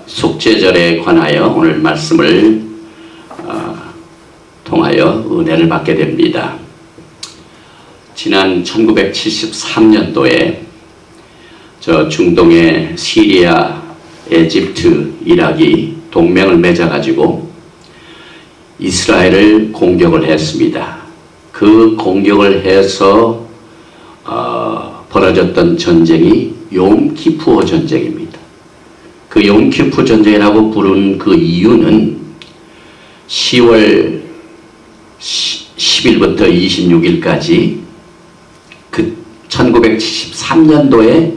속죄절에 관하여 오늘 말씀을 통하여 은혜를 받게 됩니다. 지난 1973년도에 저 중동의 시리아, 에집트, 이락이 동맹을 맺어가지고 이스라엘을 공격을 했습니다. 그 공격을 해서 벌어졌던 전쟁이 욤키푸어 전쟁입니다. 그 욤키푸어 전쟁이라고 부른 그 이유는 10월 10일부터 26일까지 그 1973년도에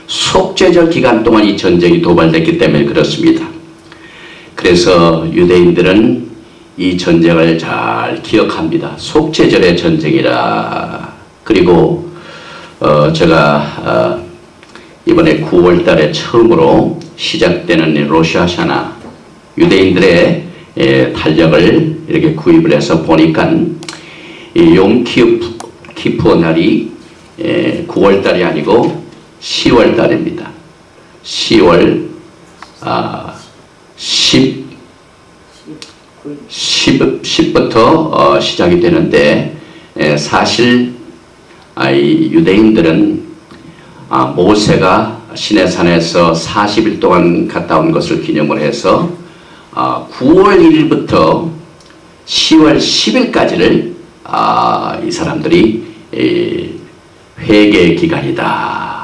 속죄절 기간 동안 이 전쟁이 도발됐기 때문에 그렇습니다. 그래서 유대인들은 이 전쟁을 잘 기억합니다. 속죄절의 전쟁이라. 그리고 제가 이번에 9월 달에 처음으로 시작되는 로샤샤나 유대인들의 달력을 이렇게 구입을 해서 보니까 이 욤키푸어 날이 9월 달이 아니고 10월 달입니다. 10월 10부터 시작이 되는데 사실 이 유대인들은 모세가 시내산에서 40일 동안 갔다 온 것을 기념을 해서 9월 1일부터 10월 10일까지를 이 사람들이 회개 기간이다.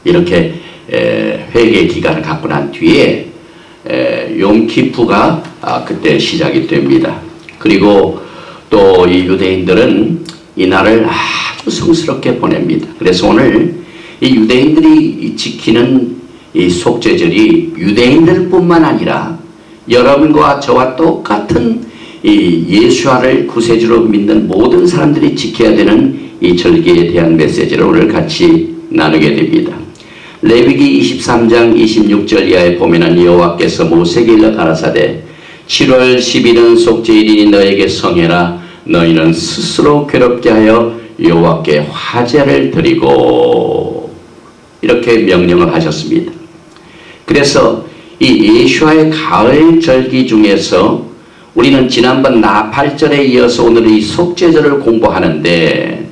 이렇게 회개 기간을 갖고 난 뒤에 욤키푸가 그때 시작이 됩니다. 그리고 또 이 유대인들은 이 날을 아주 성스럽게 보냅니다. 그래서 오늘 이 유대인들이 지키는 이 속죄절이 유대인들뿐만 아니라 여러분과 저와 똑같은 이 예수와를 구세주로 믿는 모든 사람들이 지켜야 되는 이 절기에 대한 메시지를 오늘 같이 나누게 됩니다. 레위기 23장 26절 이하에 보면은 여호와께서 모세에게 일러 가라사대 7월 10일은 속죄일이니 너에게 성해라. 너희는 스스로 괴롭게 하여 여호와께 화제를 드리고 이렇게 명령을 하셨습니다. 그래서 이 예수와의 가을 절기 중에서 우리는 지난번 나팔절에 이어서 오늘 이 속죄절을 공부하는데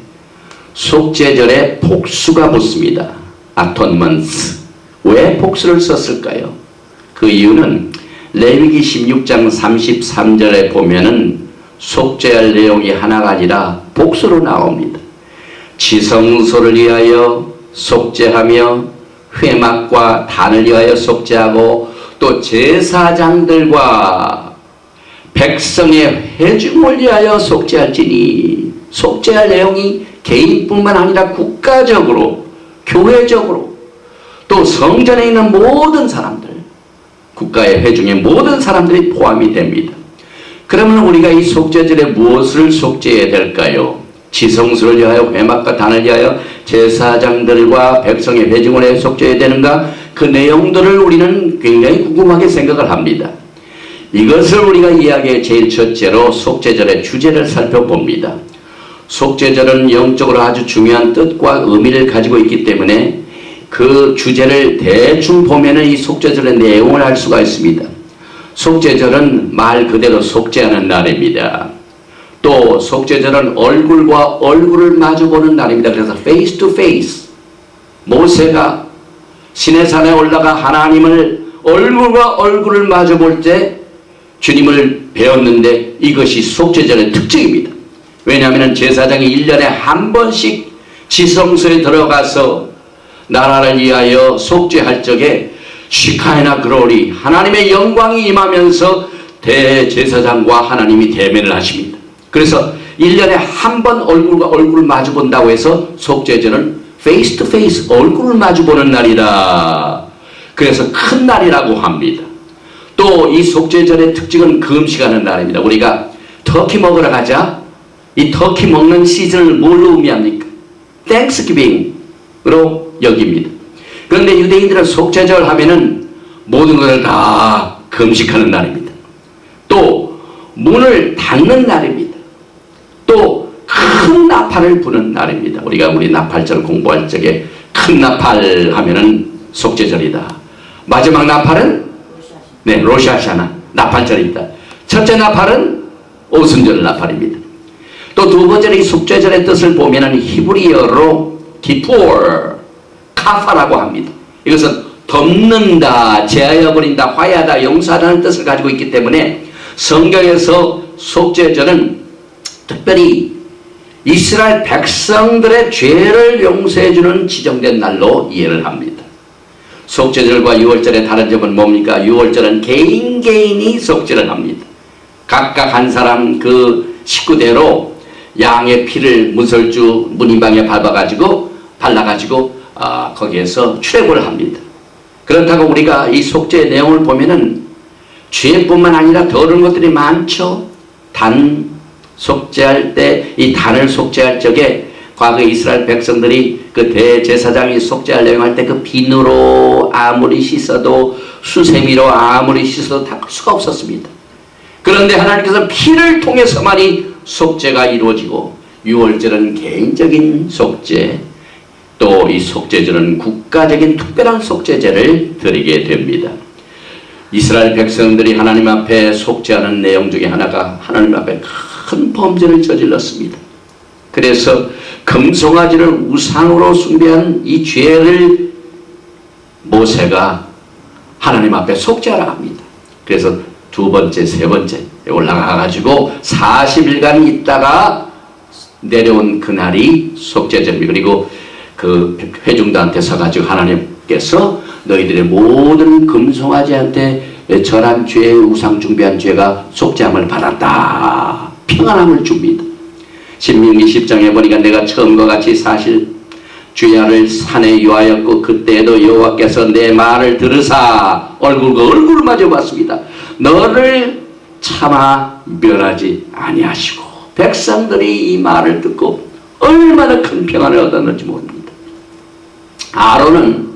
속죄절에 복수가 붙습니다. 아톤먼스. 왜 복수를 썼을까요? 그 이유는 레위기 16장 33절에 보면은 속죄할 내용이 하나가 아니라 복수로 나옵니다. 지성소를 위하여 속죄하며 회막과 단을 위하여 속죄하고 또 제사장들과 백성의 회중을 위하여 속죄할지니 속죄할 내용이 개인뿐만 아니라 국가적으로 교회적으로 또 성전에 있는 모든 사람들 국가의 회중의 모든 사람들이 포함이 됩니다. 그러면 우리가 이 속죄절에 무엇을 속죄해야 될까요? 지성소를 위하여 회막과 단을 위하여 제사장들과 백성의 회중을 위하여 속죄해야 되는가? 그 내용들을 우리는 굉장히 궁금하게 생각을 합니다. 이것을 우리가 이야기의 제일 첫째로 속죄절의 주제를 살펴봅니다. 속죄절은 영적으로 아주 중요한 뜻과 의미를 가지고 있기 때문에 그 주제를 대충 보면은 이 속죄절의 내용을 알 수가 있습니다. 속죄절은 말 그대로 속죄하는 날입니다. 또 속죄절은 얼굴과 얼굴을 마주보는 날입니다. 그래서 face to face. 모세가 시내산에 올라가 하나님을 얼굴과 얼굴을 마주볼 때 주님을 배웠는데 이것이 속죄절의 특징입니다. 왜냐하면 제사장이 1년에 한 번씩 지성소에 들어가서 나라를 위하여 속죄할 적에 시카이나 그로리 하나님의 영광이 임하면서 대제사장과 하나님이 대면을 하십니다. 그래서 1년에 한 번 얼굴과 얼굴을 마주 본다고 해서 속죄절은 페이스 투 페이스 얼굴을 마주 보는 날이다. 그래서 큰 날이라고 합니다. 또 이 속죄절의 특징은 금식하는 날입니다. 우리가 터키 먹으러 가자. 이 터키 먹는 시즌을 뭘로 의미합니까? 땡스기빙으로 여깁니다. 그런데 유대인들은 속죄절 하면은 모든 것을 다 금식하는 날입니다. 또 문을 닫는 날입니다. 또 큰 나팔을 부는 날입니다. 우리 나팔절 공부할 적에 큰 나팔 하면은 속죄절이다. 마지막 나팔은 네, 로샤샤나 나팔절입니다. 첫째 나팔은 오순절 나팔입니다. 또 두 번째는 이 속죄절의 뜻을 보면은 히브리어로 기푸어 카파라고 합니다. 이것은 덮는다, 제하여버린다, 화해하다, 용서하다는 뜻을 가지고 있기 때문에 성경에서 속죄절은 특별히 이스라엘 백성들의 죄를 용서해주는 지정된 날로 이해를 합니다. 속죄절과 유월절의 다른 점은 뭡니까? 유월절은 개인이 속죄를 합니다. 각각 한 사람 그 식구대로 양의 피를 문설주 문인방에 발라가지고 거기에서 출애굽을 합니다. 그렇다고 우리가 이 속죄의 내용을 보면은 죄뿐만 아니라 더 어려운 것들이 많죠. 단 속죄할 때, 이 단을 속죄할 적에 과거 이스라엘 백성들이 그 대제사장이 속죄할 내용할 때 그 비누로 아무리 씻어도 수세미로 아무리 씻어도 닦을 수가 없었습니다. 그런데 하나님께서 피를 통해서만이 속죄가 이루어지고 유월절은 개인적인 속죄, 또 이 속죄절은 국가적인 특별한 속죄제를 드리게 됩니다. 이스라엘 백성들이 하나님 앞에 속죄하는 내용 중에 하나가 하나님 앞에 큰 범죄를 저질렀습니다. 그래서 금송아지를 우상으로 숭배한 이 죄를 모세가 하나님 앞에 속죄하라 합니다. 그래서 두 번째, 세 번째 올라가가지고 40일간 있다가 내려온 그날이 속죄절입니다. 그리고 그 회중들한테 서가지고 하나님께서 너희들의 모든 금송아지한테 절한 죄, 우상 숭배한 죄가 속죄함을 받았다. 평안함을 줍니다. 신명기 10장에 보니까 내가 처음과 같이 사실 주야를 산에 유하였고 그때에도 여호와께서 내 말을 들으사 얼굴과 얼굴을 마주봤습니다. 너를 차마 멸하지 아니하시고 백성들이 이 말을 듣고 얼마나 큰 평안을 얻었는지 모릅니다. 아론은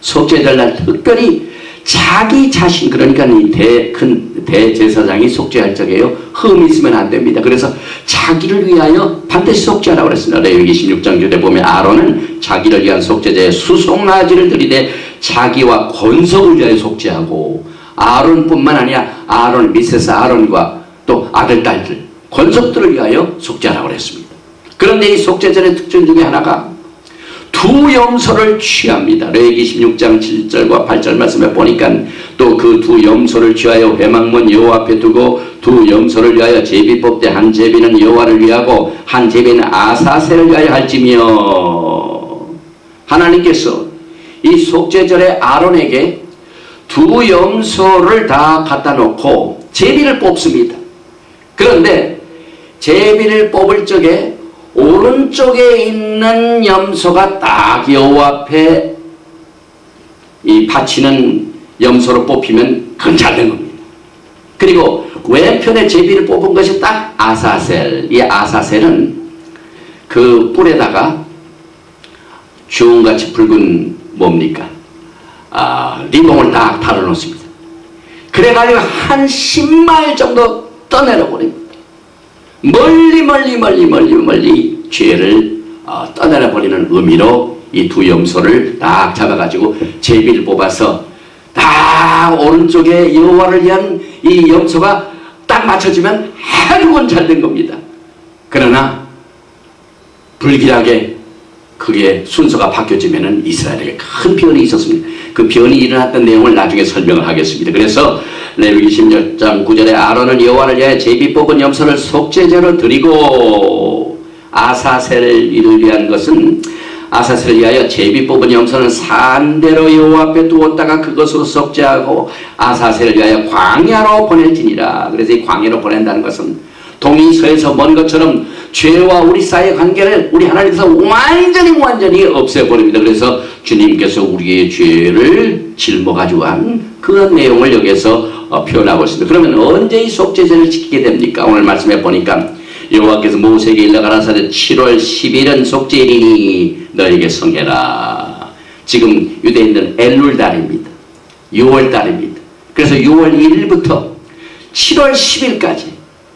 속죄절날 특별히 자기 자신, 그러니까 이 큰 대제사장이 속죄할 적에요, 흠이 있으면 안 됩니다. 그래서 자기를 위하여 반드시 속죄하라고 그랬습니다. 레위기 16장 주에 보면 아론은 자기를 위한 속죄제에 수송아지를 들이되 자기와 권속을 위하여 속죄하고, 아론뿐만 아니라 아론, 미세스 아론과 또 아들, 딸들, 권속들을 위하여 속죄하라고 그랬습니다. 그런데 이 속죄절의 특징 중에 하나가 두 염소를 취합니다. 레위기 16장 7절과 8절 말씀에 보니까 또 그 두 염소를 취하여 회막문 여호와 앞에 두고 두 염소를 위하여 제비 뽑되 한 제비는 여호와를 위하고 한 제비는 아사셀을 위하여 할지며, 하나님께서 이 속죄절에 아론에게 두 염소를 다 갖다 놓고 제비를 뽑습니다. 그런데 제비를 뽑을 적에 오른쪽에 있는 염소가 딱 여호와 앞에 이 바치는 염소로 뽑히면 그건 잘된 겁니다. 그리고 왼편에 제비를 뽑은 것이 딱 아사셀. 이 아사셀은 그 뿔에다가 주홍같이 붉은 뭡니까? 리봉을 딱 달아놓습니다. 그래가지고 한 10마일 정도 떠내려 버립니다. 멀리 죄를 떠내려 버리는 의미로 이 두 염소를 딱 잡아가지고 제비를 뽑아서 딱 오른쪽에 여호와를 위한 이 염소가 딱 맞춰지면 해독은 잘 된 겁니다. 그러나 불길하게 그게 순서가 바뀌어지면은 이스라엘에게 큰 변이 있었습니다. 그 변이 일어났던 내용을 나중에 설명을 하겠습니다. 그래서 레위기 16장 9절에 아론은 여호와를 위하여 제비 뽑은 염소를 속죄제로 드리고, 아사셀을 이를 위한 것은 아사셀을 위하여 제비 뽑은 염소는 산대로 여호와 앞에 두었다가 그것으로 속죄하고 아사셀을 위하여 광야로 보낼지니라. 그래서 이 광야로 보낸다는 것은 동이 서에서 먼 것처럼 죄와 우리 사이의 관계를 우리 하나님께서 완전히 없애버립니다. 그래서 주님께서 우리의 죄를 짊어가지고 한 그 내용을 여기에서 표현하고 있습니다. 그러면 언제 이 속죄제를 지키게 됩니까? 오늘 말씀해 보니까 여호와께서 모세에게 일러 가라사대 7월 10일은 속죄일이니 너에게 성해라. 지금 유대인들은 엘룰달입니다. 6월달입니다. 그래서 6월 1일부터 7월 10일까지,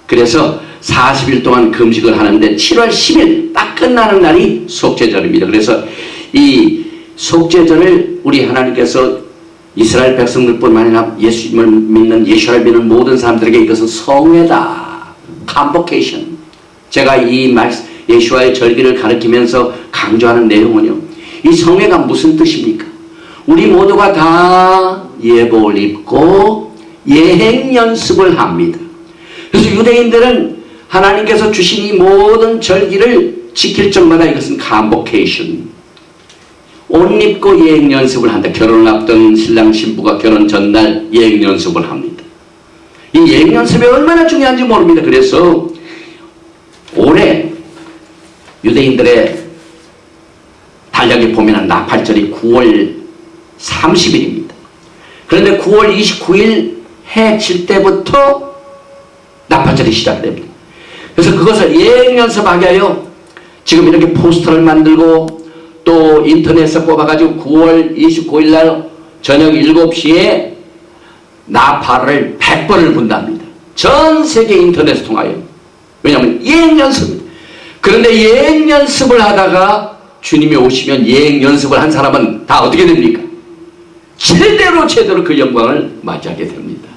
그래서 40일 동안 금식을 하는데 7월 10일 딱 끝나는 날이 속죄절입니다. 그래서 이 속죄절을 우리 하나님께서 이스라엘 백성들뿐만 아니라 예수님을 믿는, 예수를 믿는 모든 사람들에게 이것은 성회다. convocation. 제가 이 예수와의 절기를 가르치면서 강조하는 내용은요, 이 성회가 무슨 뜻입니까? 우리 모두가 다 예복을 입고 예행 연습을 합니다. 그래서 유대인들은 하나님께서 주신 이 모든 절기를 지킬 적마다 이것은 convocation. 옷 입고 예행 연습을 한다. 결혼을 앞둔 신랑 신부가 결혼 전날 예행 연습을 합니다. 이 예행 연습이 얼마나 중요한지 모릅니다. 그래서 올해 유대인들의 달력에 보면 나팔절이 9월 30일입니다. 그런데 9월 29일 해 질 때부터 나팔절이 시작됩니다. 그래서 그것을 예행 연습하게 하여 지금 이렇게 포스터를 만들고 또 인터넷에 뽑아가지고 9월 29일 날 저녁 7시에 나팔을 100번을 분답니다. 전 세계 인터넷을 통하여. 왜냐하면 예행 연습입니다. 그런데 예행 연습을 하다가 주님이 오시면 예행 연습을 한 사람은 다 어떻게 됩니까? 제대로 그 영광을 맞이하게 됩니다.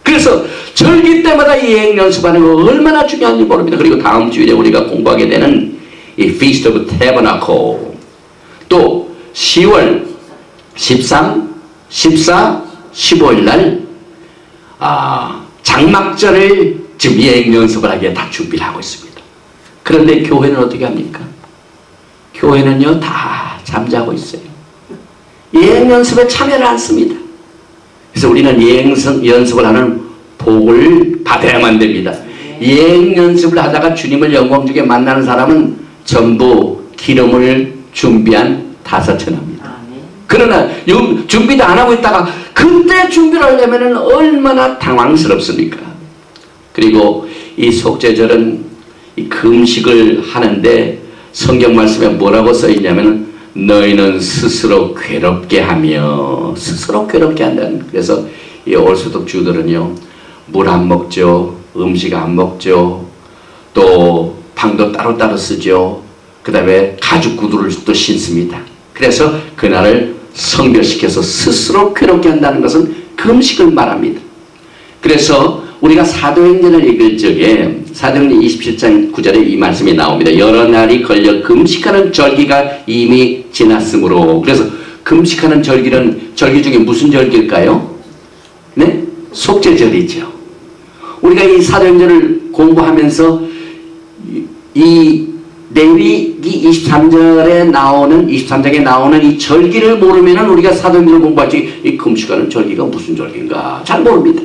그래서 절기 때마다 예행 연습하는 거 얼마나 중요한지 모릅니다. 그리고 다음 주일에 우리가 공부하게 되는 이 Feast of Tabernacle, 또 10월 13, 14, 15일 날 장막절을 지금 예행 연습을 하기에 다 준비를 하고 있습니다. 그런데 교회는 어떻게 합니까? 교회는요 다 잠자고 있어요. 예행 연습에 참여를 않습니다. 그래서 우리는 예행 연습을 하는 복을 받아야만 됩니다. 예행 연습을 하다가 주님을 영광 중에 만나는 사람은 전부 기름을 준비한 다사천합니다. 그러나 준비도 안 하고 있다가 그때 준비를 하려면 얼마나 당황스럽습니까? 그리고 이 속죄절은 이 금식을 하는데 성경 말씀에 뭐라고 써있냐면 너희는 스스로 괴롭게 하며, 스스로 괴롭게 한다는. 그래서 이 올소독 주들은요 물 안 먹죠, 음식 안 먹죠, 또 방도 따로따로 쓰죠. 그 다음에 가죽 구두를 또 신습니다. 그래서 그날을 성별시켜서 스스로 괴롭게 한다는 것은 금식을 말합니다. 그래서 우리가 사도행전을 읽을 적에 사도행전 27장 9절에 이 말씀이 나옵니다. 여러 날이 걸려 금식하는 절기가 이미 지났으므로. 그래서 금식하는 절기는 절기 중에 무슨 절기일까요? 네? 속죄절이죠. 우리가 이 사도행전을 공부하면서 이 레위기 23장에 나오는 이 절기를 모르면은 우리가 사도행전을 공부할 때 이 금식하는 절기가 무슨 절기인가 잘 모릅니다.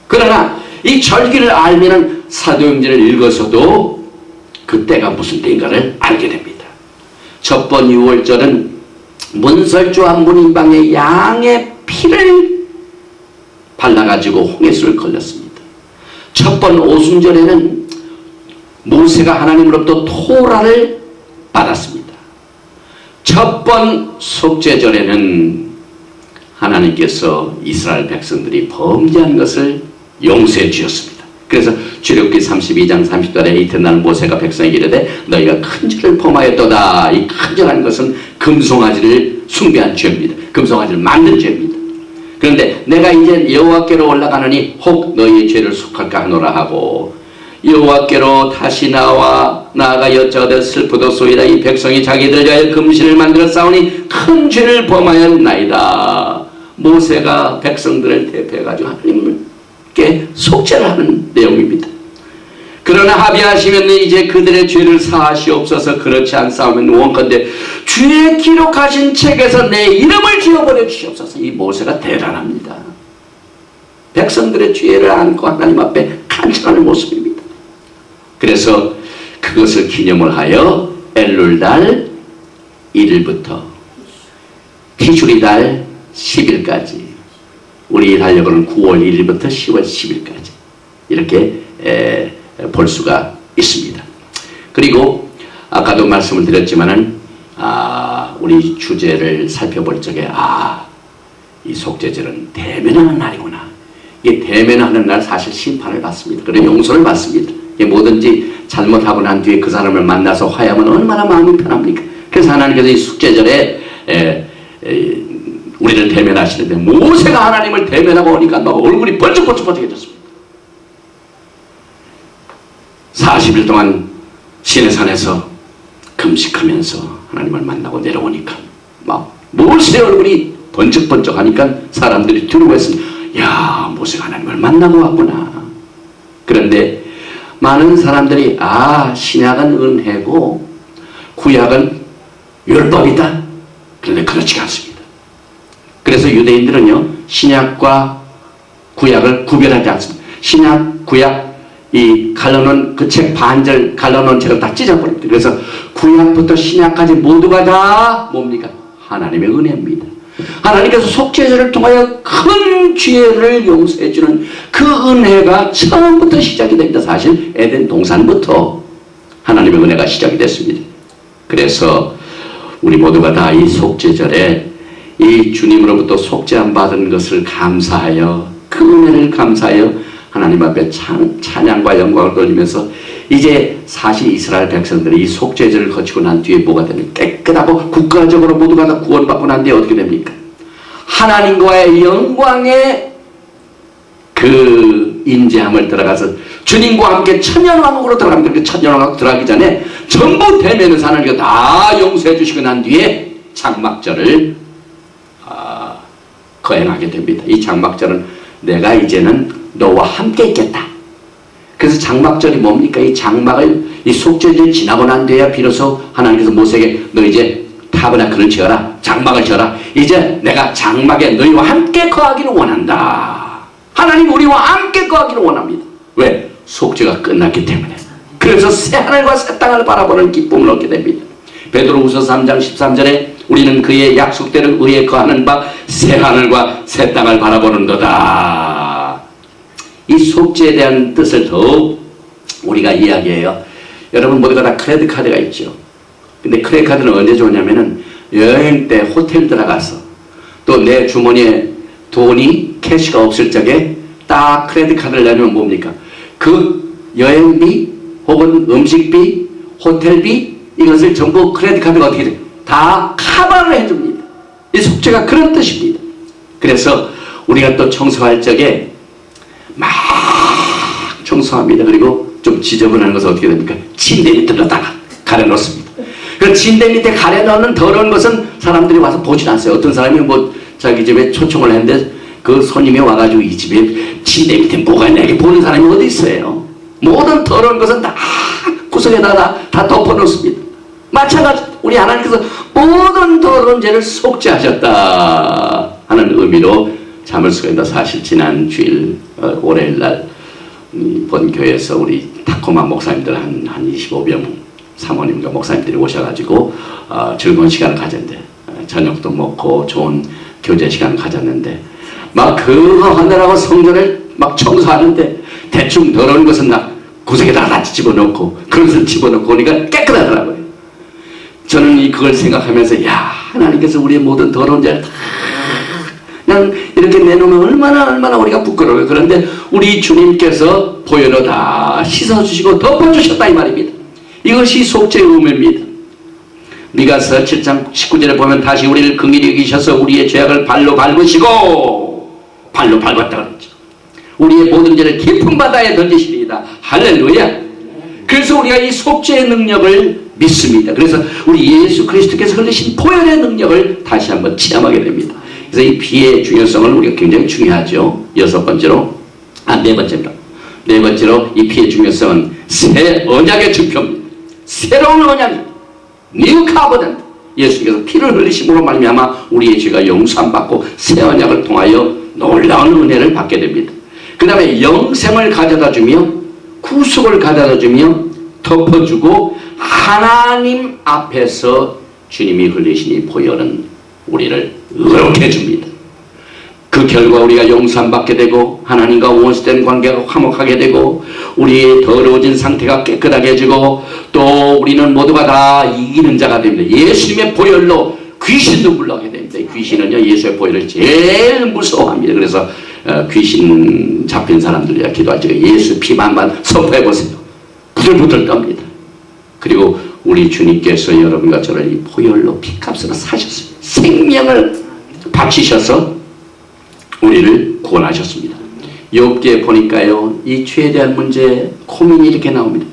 그러나 이 절기를 알면은 사도행전을 읽어서도 그때가 무슨 때인가를 알게 됩니다. 첫 번 6월절은 문설주와 문인방의 양의 피를 발라가지고 홍해수를 걸렸습니다. 첫 번 오순절에는 모세가 하나님으로부터 토라를 받았습니다. 첫 번 속죄절에는 하나님께서 이스라엘 백성들이 범죄한 것을 용서해 주셨습니다. 그래서 출애굽기 32장 30절에 이튿날 모세가 백성에게 이르되 너희가 큰 죄를 범하였도다. 이 큰 죄라는 것은 금송아지를 숭배한 죄입니다. 금송아지를 만든 죄입니다. 그런데 내가 이제 여호와께로 올라가느니 혹 너희의 죄를 속할까 하노라 하고 여호와께로 다시 나아가 여짜오되 슬프도소이다. 이 백성이 자기들 위하여 금신을 만들어 싸우니 큰 죄를 범하였나이다. 모세가 백성들을 대표해가지고 하나님께 속죄를 하는 내용입니다. 그러나 합의하시면 이제 그들의 죄를 사하시옵소서. 그렇지 않사오면 원컨대 주의 기록하신 책에서 내 이름을 지워버려 주시옵소서. 이 모세가 대단합니다. 백성들의 죄를 안고 하나님 앞에 간청하는 모습입니다. 그래서 그것을 기념을 하여 엘룰달 1일부터 티슈리달 10일까지, 우리 달력으로는 9월 1일부터 10월 10일까지 이렇게 볼 수가 있습니다. 그리고 아까도 말씀을 드렸지만은 우리 주제를 살펴볼 적에 이 속죄절은 대면하는 날이구나. 이게 대면하는 날 사실 심판을 받습니다. 그리고 용서를 받습니다. 뭐든지 잘못하고 난 뒤에 그 사람을 만나서 화해하면 얼마나 마음이 편합니까? 그래서 하나님께서 이 속죄절에 우리를 대면하시는데 모세가 하나님을 대면하고 오니까 막 얼굴이 번쩍번쩍해졌습니다. 40일 동안 시내산에서 금식하면서 하나님을 만나고 내려오니까 막 모세 얼굴이 번쩍번쩍하니까 사람들이 두려워했습니다. 야, 모세가 하나님을 만나고 왔구나. 그런데 많은 사람들이 신약은 은혜고 구약은 율법이다. 그런데 그렇지 않습니다. 그래서 유대인들은요, 신약과 구약을 구별하지 않습니다. 신약, 구약, 이 갈라놓은 그 책 반절 갈라놓은 책을 다 찢어버립니다. 그래서 구약부터 신약까지 모두가 다 뭡니까? 하나님의 은혜입니다. 하나님께서 속죄제를 통하여 큰 죄를 용서해주는 그 은혜가 처음부터 시작이 됩니다. 사실 에덴 동산부터 하나님의 은혜가 시작이 됐습니다. 그래서 우리 모두가 다 이 속죄절에 이 주님으로부터 속죄함 받은 것을 감사하여 그 은혜를 감사하여 하나님 앞에 찬양과 영광을 돌리면서 이제 사실 이스라엘 백성들이 이 속죄절을 거치고 난 뒤에 뭐가 되는 깨끗하고 국가적으로 모두가 다 구원받고 난 뒤에 어떻게 됩니까? 하나님과의 영광의 그 임재함을 들어가서 주님과 함께 천년왕국으로 들어갑니다. 그 천년왕국 들어가기 전에 전부 대면에서 하나님께 다 용서해 주시고 난 뒤에 장막절을 거행하게 됩니다. 이 장막절은 내가 이제는 너와 함께 있겠다. 그래서 장막절이 뭡니까? 이 장막을 이 속죄절 지나고 난 뒤에야 비로소 하나님께서 모세에게 너 이제 타버나클을 지어라. 장막을 지어라. 이제 내가 장막에 너희와 함께 거하기를 원한다. 하나님 우리와 함께 거하기를 원합니다. 왜? 속죄가 끝났기 때문에. 그래서 새 하늘과 새 땅을 바라보는 기쁨을 얻게 됩니다. 베드로후서 3장 13절에 우리는 그의 약속대로 의에 거하는 바 새 하늘과 새 땅을 바라보는도다. 이 속죄에 대한 뜻을 더욱 우리가 이야기해요. 여러분 모두가 다 크레딧 카드가 있죠. 근데 크레딧 카드는 언제 좋냐면은 여행 때 호텔 들어가서 또 내 주머니에 돈이 캐시가 없을 적에 딱 크레딧 카드를 내면 뭡니까? 그 여행비 혹은 음식비, 호텔비 이것을 전부 크레딧 카드가 어떻게 돼요? 다 커버를 해줍니다. 이 속죄가 그런 뜻입니다. 그래서 우리가 또 청소할 적에 막 청소합니다. 그리고 좀 지저분한 것은 어떻게 됩니까? 침대 밑에다가 가려놓습니다. 그 침대 밑에 가려놓는 더러운 것은 사람들이 와서 보진 않아요. 어떤 사람이 뭐 자기 집에 초청을 했는데 그 손님이 와가지고 이 집에 침대 밑에 뭐가 있냐 이렇게 보는 사람이 어디 있어요. 모든 더러운 것은 다 구석에다가 다 덮어놓습니다. 마찬가지 우리 하나님께서 모든 더러운 죄를 속죄하셨다 하는 의미로 참을수가 있다. 사실 지난 주일 월요일날 본교회에서 우리 타코마 목사님들 한 25명 사모님과 목사님들이 오셔가지고 즐거운 시간을 가졌는데 저녁도 먹고 좋은 교제 시간을 가졌는데 막 그거 하느라고 성전을 막 청소하는데 대충 더러운 것은 막 구석에다가 다 집어넣고 그릇을 집어넣고 오니까 깨끗하더라고요. 저는 그걸 생각하면서 야 하나님께서 우리의 모든 더러운 죄를 다 그냥 이렇게 내놓으면 얼마나 우리가 부끄러워요. 그런데 우리 주님께서 보혈로 다 씻어주시고 덮어주셨다 이 말입니다. 이것이 속죄의 의미입니다. 미가서 7장 19절에 보면 다시 우리를 긍휼히 여기셔서 우리의 죄악을 발로 밟으시고 발로 밟았다 그랬죠. 우리의 모든 죄를 깊은 바다에 던지시리이다. 할렐루야. 그래서 우리가 이 속죄의 능력을 믿습니다. 그래서 우리 예수 그리스도께서 흘리신 보혈의 능력을 다시 한번 체험하게 됩니다. 그래서 이 피의 중요성을 우리가 굉장히 중요하죠. 네 번째로 이 피의 중요성은 새 언약의 증표입니다. 새로운 언약입니다. 뉴 카버넌트. 예수님께서 피를 흘리심으로 말미암아 우리의 죄가 용서받고 새 언약을 통하여 놀라운 은혜를 받게 됩니다. 그 다음에 영생을 가져다주며 구속을 가져다주며 덮어주고 하나님 앞에서 주님이 흘리신 이 보혈은 우리를 의롭게 해줍니다. 그 결과 우리가 용서받게 되고 하나님과 원수된 관계가 화목하게 되고 우리의 더러워진 상태가 깨끗하게 해주고 또 우리는 모두가 다 이기는 자가 됩니다. 예수님의 보혈로 귀신도 물러가게 됩니다. 귀신은요 예수의 보혈을 제일 무서워합니다. 그래서 귀신 잡힌 사람들이야 기도할 적에 예수 피만만 선포해보세요. 부들부들 떱니다. 그리고 우리 주님께서 여러분과 저를 이 보혈로 피값으로 사셨습니다. 생명을 바치셔서 우리를 구원하셨습니다. 욥기에 보니까요, 이 죄에 대한 문제 고민이 이렇게 나옵니다.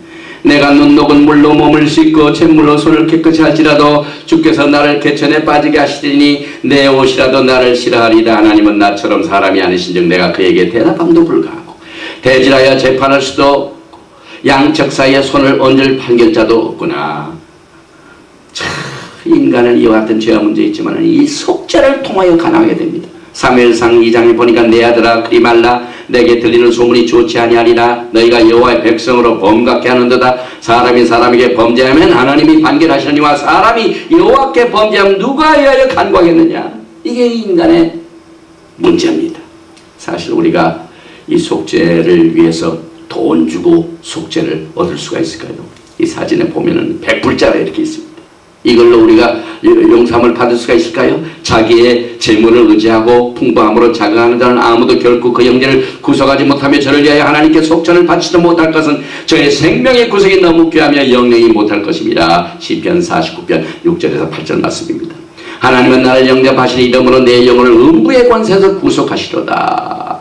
내가 눈 녹은 물로 몸을 씻고 잿물로 손을 깨끗이 할지라도 주께서 나를 개천에 빠지게 하시리니 내 옷이라도 나를 싫어하리라. 하나님은 나처럼 사람이 아니신즉 내가 그에게 대답함도 불가하고 대질하여 재판할 수도 없고 양측 사이에 손을 얹을 판결자도 없구나. 참, 인간은 이와 같은 죄와 문제 있지만 이 속죄를 통하여 가능하게 됩니다. 사무엘상 2장에 보니까 내 아들아 그리 말라. 내게 들리는 소문이 좋지 아니하리라. 너희가 여호와의 백성으로 범각케 하는도다. 사람이 사람에게 범죄하면 하나님이 판결하시느니와 사람이 여호와께 범죄하면 누가 위하여 간구하겠느냐. 이게 인간의 문제입니다. 사실 우리가 이 속죄를 위해서 돈 주고 속죄를 얻을 수가 있을까요? 이 사진에 보면은 100불짜리 이렇게 있습니다. 이걸로 우리가 용서함을 받을 수가 있을까요? 자기의 재물을 의지하고 풍부함으로 자긍하는 자는 아무도 결코 그 영혼을 구속하지 못하며 저를 위하여 하나님께 속전을 바치지도 못할 것은 저의 생명의 구속이 너무 귀하며 영영이 못할 것입니다. 시편 49편 6절에서 8절 말씀입니다. 하나님은 나를 영접하시니 이름으로 내 영혼을 음부의 권세에서 구속하시도다.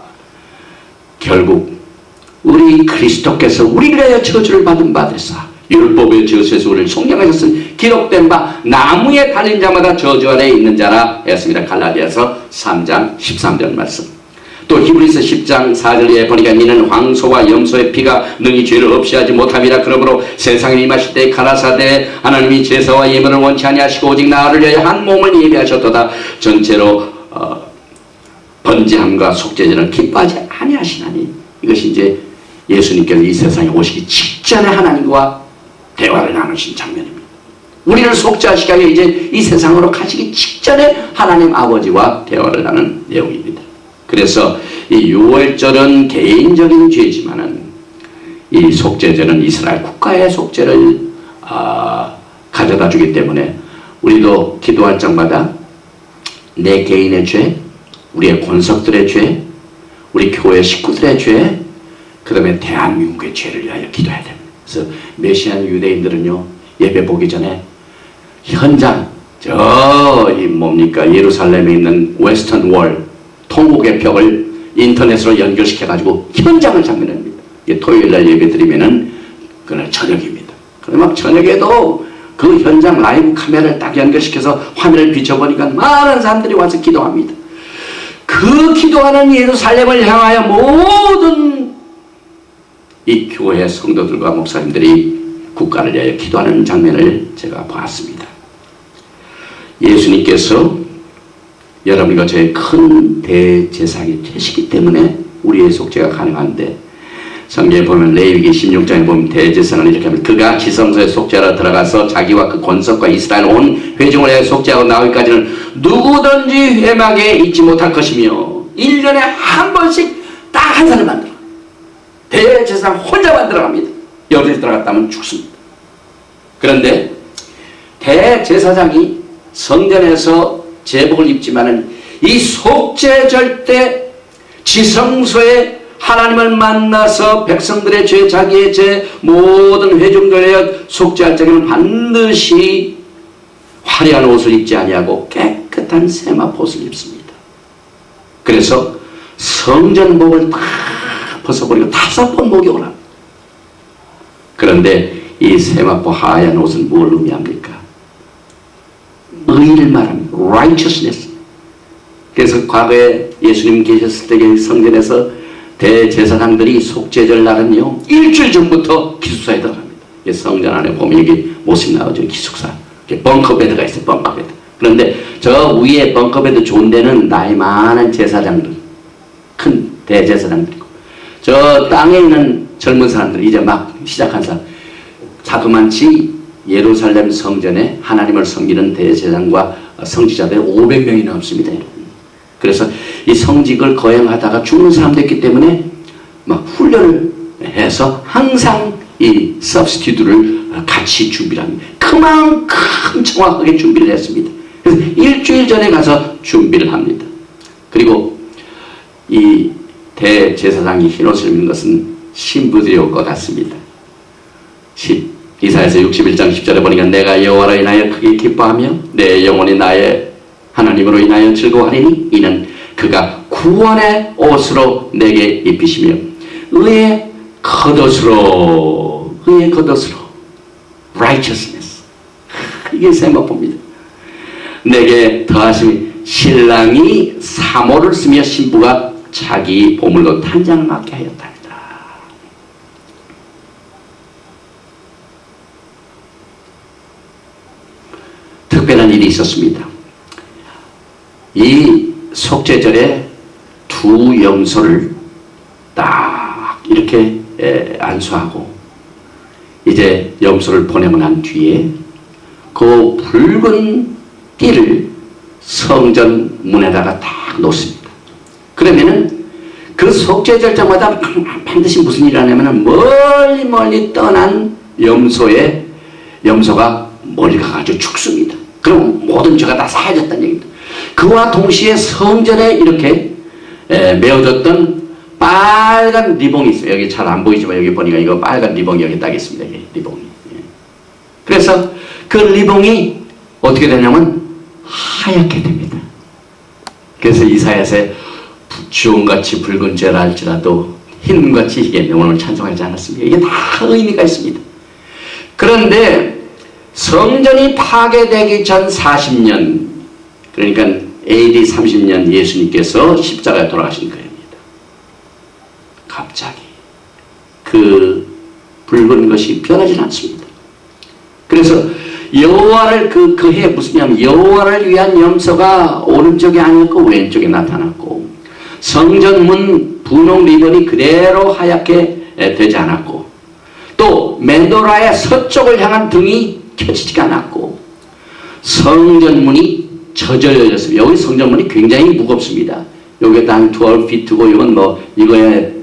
결국 우리 그리스도께서 우리를 위하여 저주를 받은 바 되사 율법의 저수에서 우리를 속량하셨으니 기록된 바 나무에 달린 자마다 저주 아래에 있는 자라 했습니다. 갈라디아서 3장 13절 말씀. 또 히브리서 10장 4절에 보니까 니는 황소와 염소의 피가 능히 죄를 없이 하지 못함이라. 그러므로 세상에 임하실 때 가라사대 하나님이 제사와 예물을 원치 아니하시고 오직 나를 위하여 한 몸을 예비하셨도다. 전체로 번제함과 속죄제는 기뻐하지 아니하시나니. 이것이 이제 예수님께서 이 세상에 오시기 직전에 하나님과 대화를 나누신 장면입니다. 우리를 속죄하시기 위해 이제 이 세상으로 가시기 직전에 하나님 아버지와 대화를 하는 내용입니다. 그래서 이 유월절은 개인적인 죄지만은 이 속죄제는 이스라엘 국가의 속죄를 가져다 주기 때문에 우리도 기도할 적마다 내 개인의 죄, 우리의 권석들의 죄, 우리 교회 식구들의 죄, 그 다음에 대한민국의 죄를 위하여 기도해야 됩니다. 그래서 메시안 유대인들은요, 예배 보기 전에 현장, 예루살렘에 있는 웨스턴 월, 통곡의 벽을 인터넷으로 연결시켜가지고 현장을 장면합니다. 토요일날 예배 드리면은 그날 저녁입니다. 그러면 저녁에도 그 현장 라이브 카메라를 딱 연결시켜서 화면을 비춰보니까 많은 사람들이 와서 기도합니다. 그 기도하는 예루살렘을 향하여 모든 이 교회 성도들과 목사님들이 국가를 위하여 기도하는 장면을 제가 보았습니다. 예수님께서 여러분과 저의 큰 대제사장이 되시기 때문에 우리의 속죄가 가능한데, 성경에 보면 레위기 16장에 보면 대제사장은 이렇게 합니다. 그가 지성소에 속죄하러 들어가서 자기와 그 권석과 이스라엘 온 회중을 위하여 속죄하고 나오기까지는 누구든지 회막에 있지 못할 것이며 1년에 한 번씩 딱 한 사람을 만들어 대제사장 혼자만 들어갑니다. 여기서 들어갔다면 죽습니다. 그런데 대제사장이 성전에서 제복을 입지만은 이 속죄절 때 지성소에 하나님을 만나서 백성들의 죄, 자기의 죄, 모든 회중들의 속죄할 적에는 반드시 화려한 옷을 입지 아니하고 깨끗한 세마포옷을 입습니다. 그래서 성전복을 다 벗어버리고 5번 목욕을 합니다. 그런데 이 세마포 하얀 옷은 뭘 의미합니까? 의를 말합니다. righteousness. 그래서 과거에 예수님 계셨을 때 성전에서 대제사장들이 속죄절 날은요, 일주일 전부터 기숙사에 들어갑니다. 성전 안에 보면 여기 모습이 나오죠. 기숙사. 벙커베드가 있어요. 벙커베드. 그런데 저 위에 벙커베드 좋은 데는 나이 많은 제사장들, 큰 대제사장들이고, 저 땅에 있는 젊은 사람들, 이제 막 시작한 사람, 자그만치 예루살렘 성전에 하나님을 섬기는 대제사장과 성직자들이 500명이 넘습니다. 그래서 이 성직을 거행하다가 죽는 사람도 있기 때문에 막 훈련을 해서 항상 이 서브스티튜트를 같이 준비를 합니다. 그만큼 정확하게 준비를 했습니다. 그래서 일주일 전에 가서 준비를 합니다. 그리고 이 대제사장이 흰옷을 입는 것은 신부들이 올 것 같습니다. 이사야서 61장 10절에 보니까 내가 여호와로 인하여 크게 기뻐하며 내 영혼이 나의 하나님으로 인하여 즐거워하리니 이는 그가 구원의 옷으로 내게 입히시며 의의 겉옷으로 righteousness 이게 세마포입니다. 내게 더하심이 신랑이 사모를 쓰며 신부가 자기 보물로 탄장을 맡게 하였답니다. 특별한 일이 있었습니다. 이 속죄절에 두 염소를 딱 이렇게 안수하고 이제 염소를 보내고 난 뒤에 그 붉은 띠를 성전 문에다가 딱 놓습니다. 그러면은 그 속죄절 때마다 반드시 무슨 일을 하냐면은 멀리 떠난 염소가 멀리 가가지고 죽습니다. 그럼 모든 죄가 다 사해졌다는 얘기입니다. 그와 동시에 성전에 이렇게 메어졌던 빨간 리봉이 있어요. 여기 잘 안 보이지만 여기 보니까 이거 빨간 리봉이 여기 딱 있습니다. 여기 리봉이. 그래서 그 리봉이 어떻게 되냐면 하얗게 됩니다. 그래서 이사야서에 주홍같이 붉은 죄라 할지라도 흰같이 희겠네. 오늘 찬송하지 않았습니까? 이게 다 의미가 있습니다. 그런데 성전이 파괴되기 전 40년, 그러니까 AD 30년 예수님께서 십자가에 돌아가신 거입니다. 갑자기 그 붉은 것이 변하지 않습니다. 그래서 여호와를 그 해 무슨냐면 여호와를 위한 염소가 오른쪽에 아니었고 왼쪽에 나타났고 성전 문 분홍 리본이 그대로 하얗게 되지 않았고 또 멘도라의 서쪽을 향한 등이 켜지지가 않았고 성전문이 젖어 열렸습니다. 여기 성전문이 굉장히 무겁습니다. 여기가 한 12feet고 이건 뭐 이거에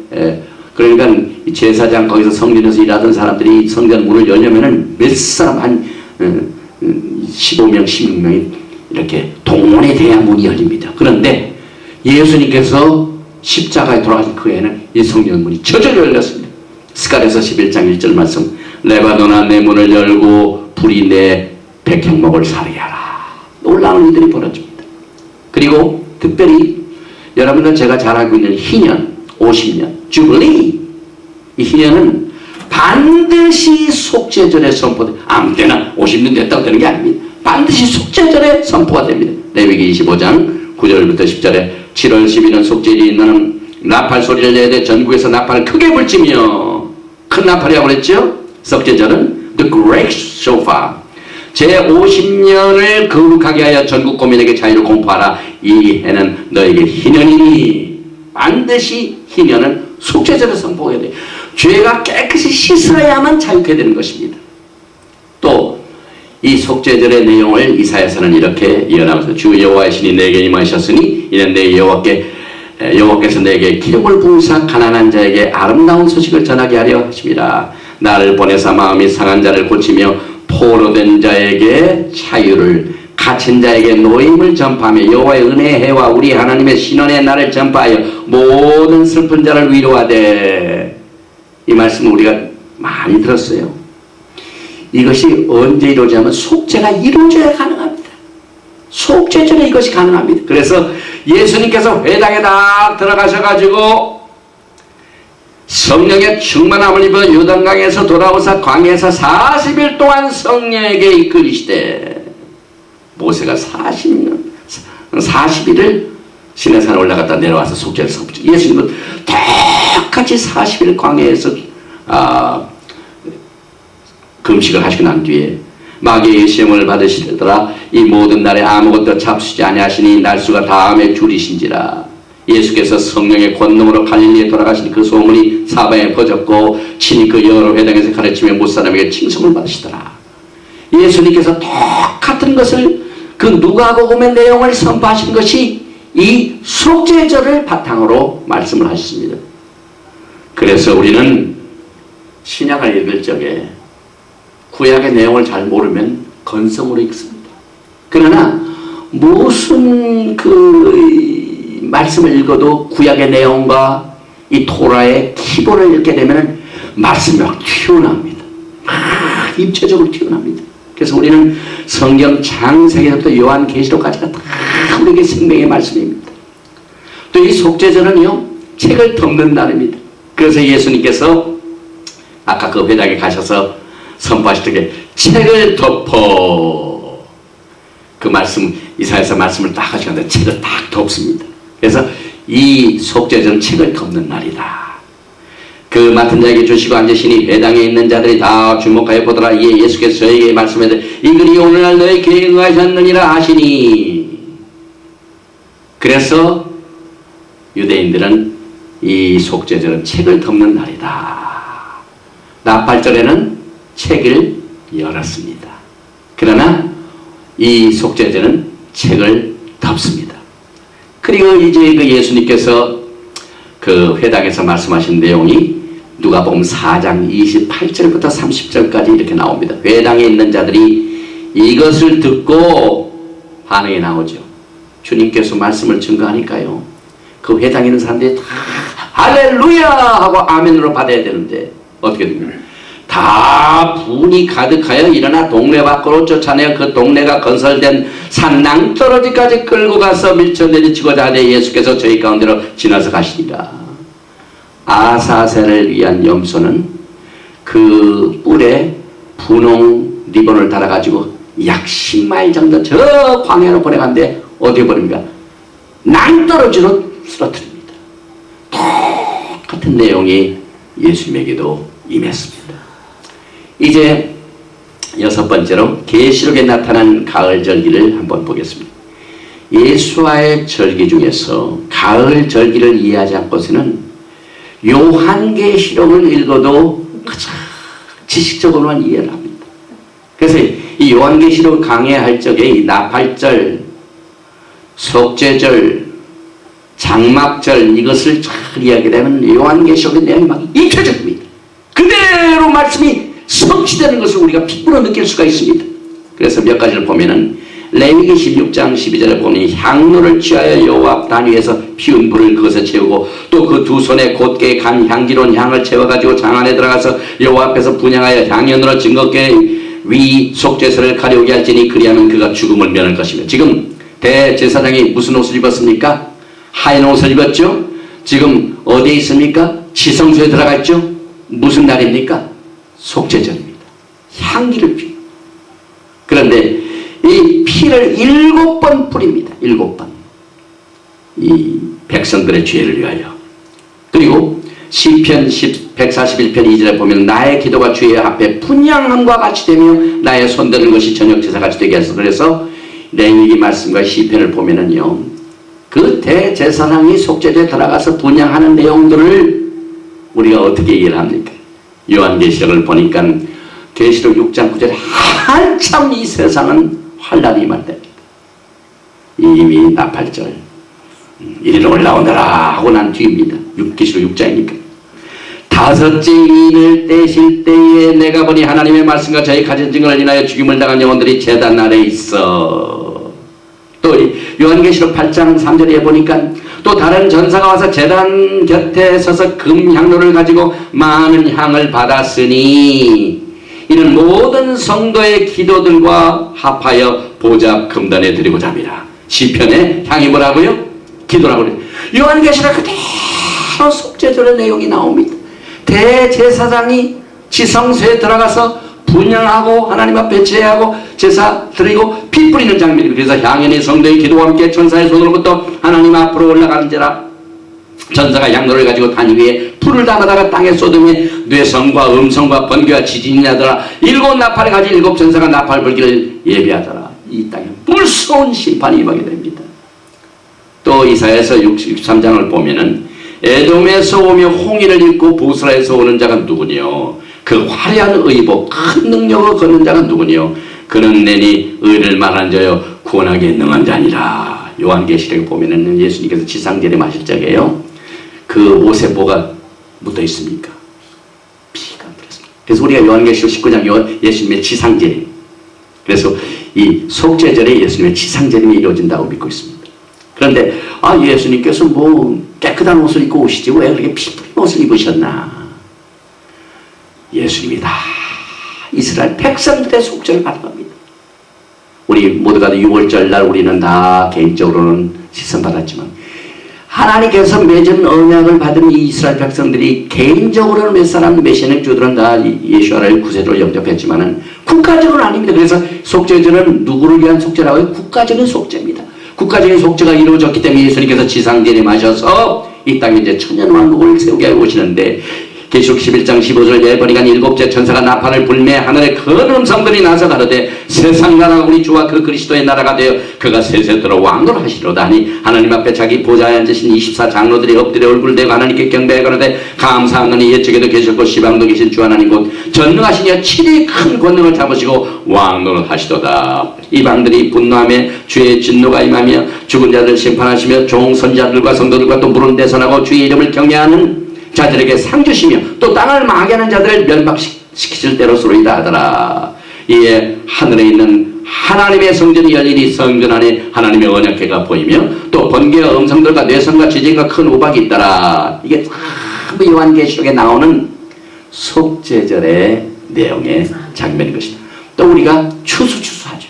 그러니까 제사장 거기서 성전에서 일하던 사람들이 성전문을 열려면은 몇 사람 한 15명 16명이 이렇게 동원이 돼야 문이 열립니다. 그런데 예수님께서 십자가에 돌아가신 그 해에는 이 성전문이 젖어 열렸습니다. 스가랴서 11장 1절 말씀 레바논아 내 문을 열고 불이 내 백향목을 살게 하라. 놀라운 일들이 벌어집니다. 그리고 특별히 여러분들 제가 잘 알고 있는 희년 50년 주블리 이 희년은 반드시 속죄절에 선포돼 아무 때나 50년 됐다고 되는 게 아닙니다. 반드시 속죄절에 선포가 됩니다. 레위기 25장 9절부터 10절에 7월 12일 속죄일이 있는 나팔 소리를 내야 돼. 전국에서 나팔을 크게 불지며 큰 나팔이라고 그랬죠. 속죄절은 The Great Shofar 제50년을 거룩하게 하여 전국 고민에게 자유를 공포하라. 이 해는 너에게 희년이니 반드시 희년은 속죄절에 선포해야 돼. 죄가 깨끗이 씻어야만 자유케 되는 것입니다. 또 이 속죄절의 내용을 이사야서는 이렇게 이어나가서 주 여호와의 신이 내게 임하셨으니 이는 내 여호와께서 내게 기름을 부으사 가난한 자에게 아름다운 소식을 전하게 하려 하심이라. 나를 보내사 마음이 상한 자를 고치며 포로된 자에게 자유를 갇힌 자에게 노임을 전파하며 여호와의 은혜의 해와 우리 하나님의 신원의 날을 전파하여 모든 슬픈 자를 위로하되. 이 말씀을 우리가 많이 들었어요. 이것이 언제 이루어지냐면 속죄가 이루어져야 가능합니다. 속죄전에 이것이 가능합니다. 그래서 예수님께서 회당에 딱 들어가셔가지고 성령의 충만함을 입어 요단강에서 돌아오사 광야에서 40일 동안 성령에게 이끌리시되 모세가 40일을 시내산에 올라갔다 내려와서 속죄를 선포했죠. 예수님은 똑같이 40일 광야에서 금식을 하시고 난 뒤에 마귀의 시험을 받으시더라. 이 모든 날에 아무것도 잡수지 아니하시니 날수가 다음에 줄이신지라. 예수께서 성령의 권능으로 갈릴리에 돌아가신 그 소문이 사방에 퍼졌고 친히 그 여러 회당에서 가르치며 무사람에게 칭송을 받으시더라. 예수님께서 똑같은 것을 그 누가복음의 내용을 선포하신 것이 이 속죄절을 바탕으로 말씀을 하셨습니다. 그래서 우리는 신약을 읽을 적에 구약의 내용을 잘 모르면 건성으로 읽습니다. 그러나 무슨 말씀을 읽어도 구약의 내용과 이 토라의 기본을 읽게 되면 말씀이 막 튀어나옵니다. 입체적으로 튀어나옵니다. 그래서 우리는 성경 창세기부터 요한계시록까지가 다 우리에게 생명의 말씀입니다. 또 이 속죄절은요, 책을 덮는 날입니다. 그래서 예수님께서 아까 그 회당에 가셔서 선포하시던 책을 덮어, 그 말씀, 이사야서 말씀을 딱 하시는데 책을 딱 덮습니다. 그래서 이 속죄절은 책을 덮는 날이다. 그 맡은 자에게 주시고 앉으시니 회당에 있는 자들이 다 주목하여 보더라. 이에 예수께서 저에게 말씀하시되 이 글이 오늘날 너희 귀에 응하셨느니라 하시니. 그래서 유대인들은 이 속죄절은 책을 덮는 날이다. 나팔절에는 책을 열었습니다. 그러나 이 속죄절은 책을 덮습니다. 그리고 이제 그 예수님께서 그 회당에서 말씀하신 내용이 누가복음 4장 28절부터 30절까지 이렇게 나옵니다. 회당에 있는 자들이 이것을 듣고 반응이 나오죠. 주님께서 말씀을 증거하니까요, 그 회당에 있는 사람들이 다 할렐루야 하고 아멘으로 받아야 되는데 어떻게 됩니까? 다 분이 가득하여 일어나 동네 밖으로 쫓아내어 그 동네가 건설된 산 낭떠러지까지 끌고 가서 밀쳐 내리치고자 하되 예수께서 저희 가운데로 지나서 가시니라. 아사셀을 위한 염소는 그 뿔에 분홍 리본을 달아가지고 약 10마일 정도 저 광야로 보내갔는데 어디에 버립니까? 낭떠러지로 쓰러뜨립니다. 똑같은 내용이 예수님에게도 임했습니다. 이제 여섯 번째로 계시록에 나타난 가을 절기를 한번 보겠습니다. 예수와의 절기 중에서 가을 절기를 이해하지 않고서는 요한계시록을 읽어도 가장 지식적으로만 이해를 합니다. 그래서 이 요한계시록 강해할 적에 이 나팔절, 속죄절, 장막절 이것을 잘 이해하게 되면 요한계시록의 내용이 막 입혀집니다. 그대로 말씀이 성취되는 것을 우리가 피부로 느낄 수가 있습니다. 그래서 몇 가지를 보면은 레위기 16장 12절에 보니 향로를 취하여 여호와 앞 단위에서 피운 불을 그것에 채우고 또 그 두 손에 곧게 간 향기로운 향을 채워가지고 장 안에 들어가서 여호와 앞에서 분향하여 향연으로 증거께 위 속죄소를 가려오게 할지니 그리하면 그가 죽음을 면할 것이며. 지금 대제사장이 무슨 옷을 입었습니까? 하얀 옷을 입었죠. 지금 어디에 있습니까? 지성소에 들어가 있죠. 무슨 날입니까? 속죄절입니다. 향기를 피우. 그런데 이 피를 7번 뿌립니다. 7번. 이 백성들의 죄를 위하여. 그리고 시편 141편 2절에 보면 나의 기도가 주의 앞에 분향함과 같이 되며 나의 손드는 것이 저녁 제사 같이 되게 하소서. 그래서 레위기 말씀과 시편을 보면은요, 그 대제사장이 속죄제에 들어가서 분향하는 내용들을 우리가 어떻게 이해를 합니까? 요한계시록을 보니까 계시록 6장 9절에 한참 이 세상은 환란이 임할 때입니다. 이미 나팔절 이리로 올라오너라 하고 난 뒤입니다. 계시록 6장이니까. 다섯째 인을 떼실 때에 내가 보니 하나님의 말씀과 저희 가진 증거를 인하여 죽임을 당한 영혼들이 제단 아래 있어. 또 요한계시록 8장 3절에 보니까 또 다른 전사가 와서 제단 곁에 서서 금향로를 가지고 많은 향을 받았으니 이는 모든 성도의 기도들과 합하여 보좌 금단에 드리고자 합니다. 시편의 향이 뭐라고요? 기도라고 그래요. 요한계시록 그대로 속죄절의 내용이 나옵니다. 대제사장이 지성소에 들어가서 분향하고 하나님 앞에 제하고 제사 드리고 피 뿌리는 장면입니다. 그래서 향연의 성도의 기도와 함께 천사의 손으로부터 하나님 앞으로 올라가는지라. 전사가 향로를 가지고 단 위에 풀을 담아다가 땅에 쏟으며 뇌성과 음성과 번개와 지진이 나더라. 7 나팔을 가진 7 전사가 나팔 불기를 예비하더라. 이 땅에 무서운 심판이 임하게 됩니다. 또 이사야서 63장을 보면은 에돔에서 오며 홍의를 입고 보스라에서 오는 자가 누구뇨? 그 화려한 의복 큰 능력을 거는 자가 누구뇨? 그는 내니 의를 말하는 자여 구원하기에 능한 자니라. 요한계시록에 보면은 예수님께서 지상제림 하실 적에요, 그 옷에 뭐가 묻어 있습니까? 피가 묻었습니다. 그래서 우리가 요한계시록 19장 예수님의 지상제림, 그래서 이 속죄절에 예수님의 지상제림이 이루어진다고 믿고 있습니다. 그런데 예수님께서 뭐 깨끗한 옷을 입고 오시지 왜 그렇게 피 뿌린 옷을 입으셨나? 예수님이 다 이스라엘 백성들의 속죄를 받은 겁니다. 우리 모두가 6월절 날 우리는 다 개인적으로는 씻음받았지만 하나님께서 맺은 언약을 받은 이 이스라엘 백성들이 개인적으로는 몇 사람 메시아닉 주들은 다 예수와를 구세주로 영접했지만은 국가적으로는 아닙니다. 그래서 속죄제는 누구를 위한 속죄라고 해요? 국가적인 속죄입니다. 국가적인 속죄가 이루어졌기 때문에 예수님께서 지상전에 마셔서 이 땅에 이제 천년왕국을 세우게 오시는데 계시록 11장 15절 내버리간 7째 천사가 나팔을 불매 하늘에 큰 음성들이 나서 가로되 세상 나라가 우리 주와 그 그리스도의 나라가 되어 그가 세세토록 왕노를 하시로다 하니 하나님 앞에 자기 보좌에 앉으신 24 장로들이 엎드려 얼굴 대고 하나님께 경배해 가로되 감사하노니 옛적에도 계셨고 시방도 계신 주 하나님 곧 전능하신 이여 친히 큰 권능을 잡으시고 왕노를 하시도다. 이방들이 분노하며 주의 진노가 임하며 죽은 자들 심판하시며 종선자들과 성도들과 또 물은 대선하고 주의 이름을 경외하는 자들에게 상 주시며 또 땅을 망하는 자들을 멸망시키실 대로소로이다 하더라. 이에 하늘에 있는 하나님의 성전이 열리니 성전 안에 하나님의 언약궤가 보이며 또 번개와 음성들과 뇌성과 지진과 큰 우박이 있더라. 이게 전부 요한계시록에 나오는 속죄절의 내용의 장면인 것이다. 또 우리가 추수하죠.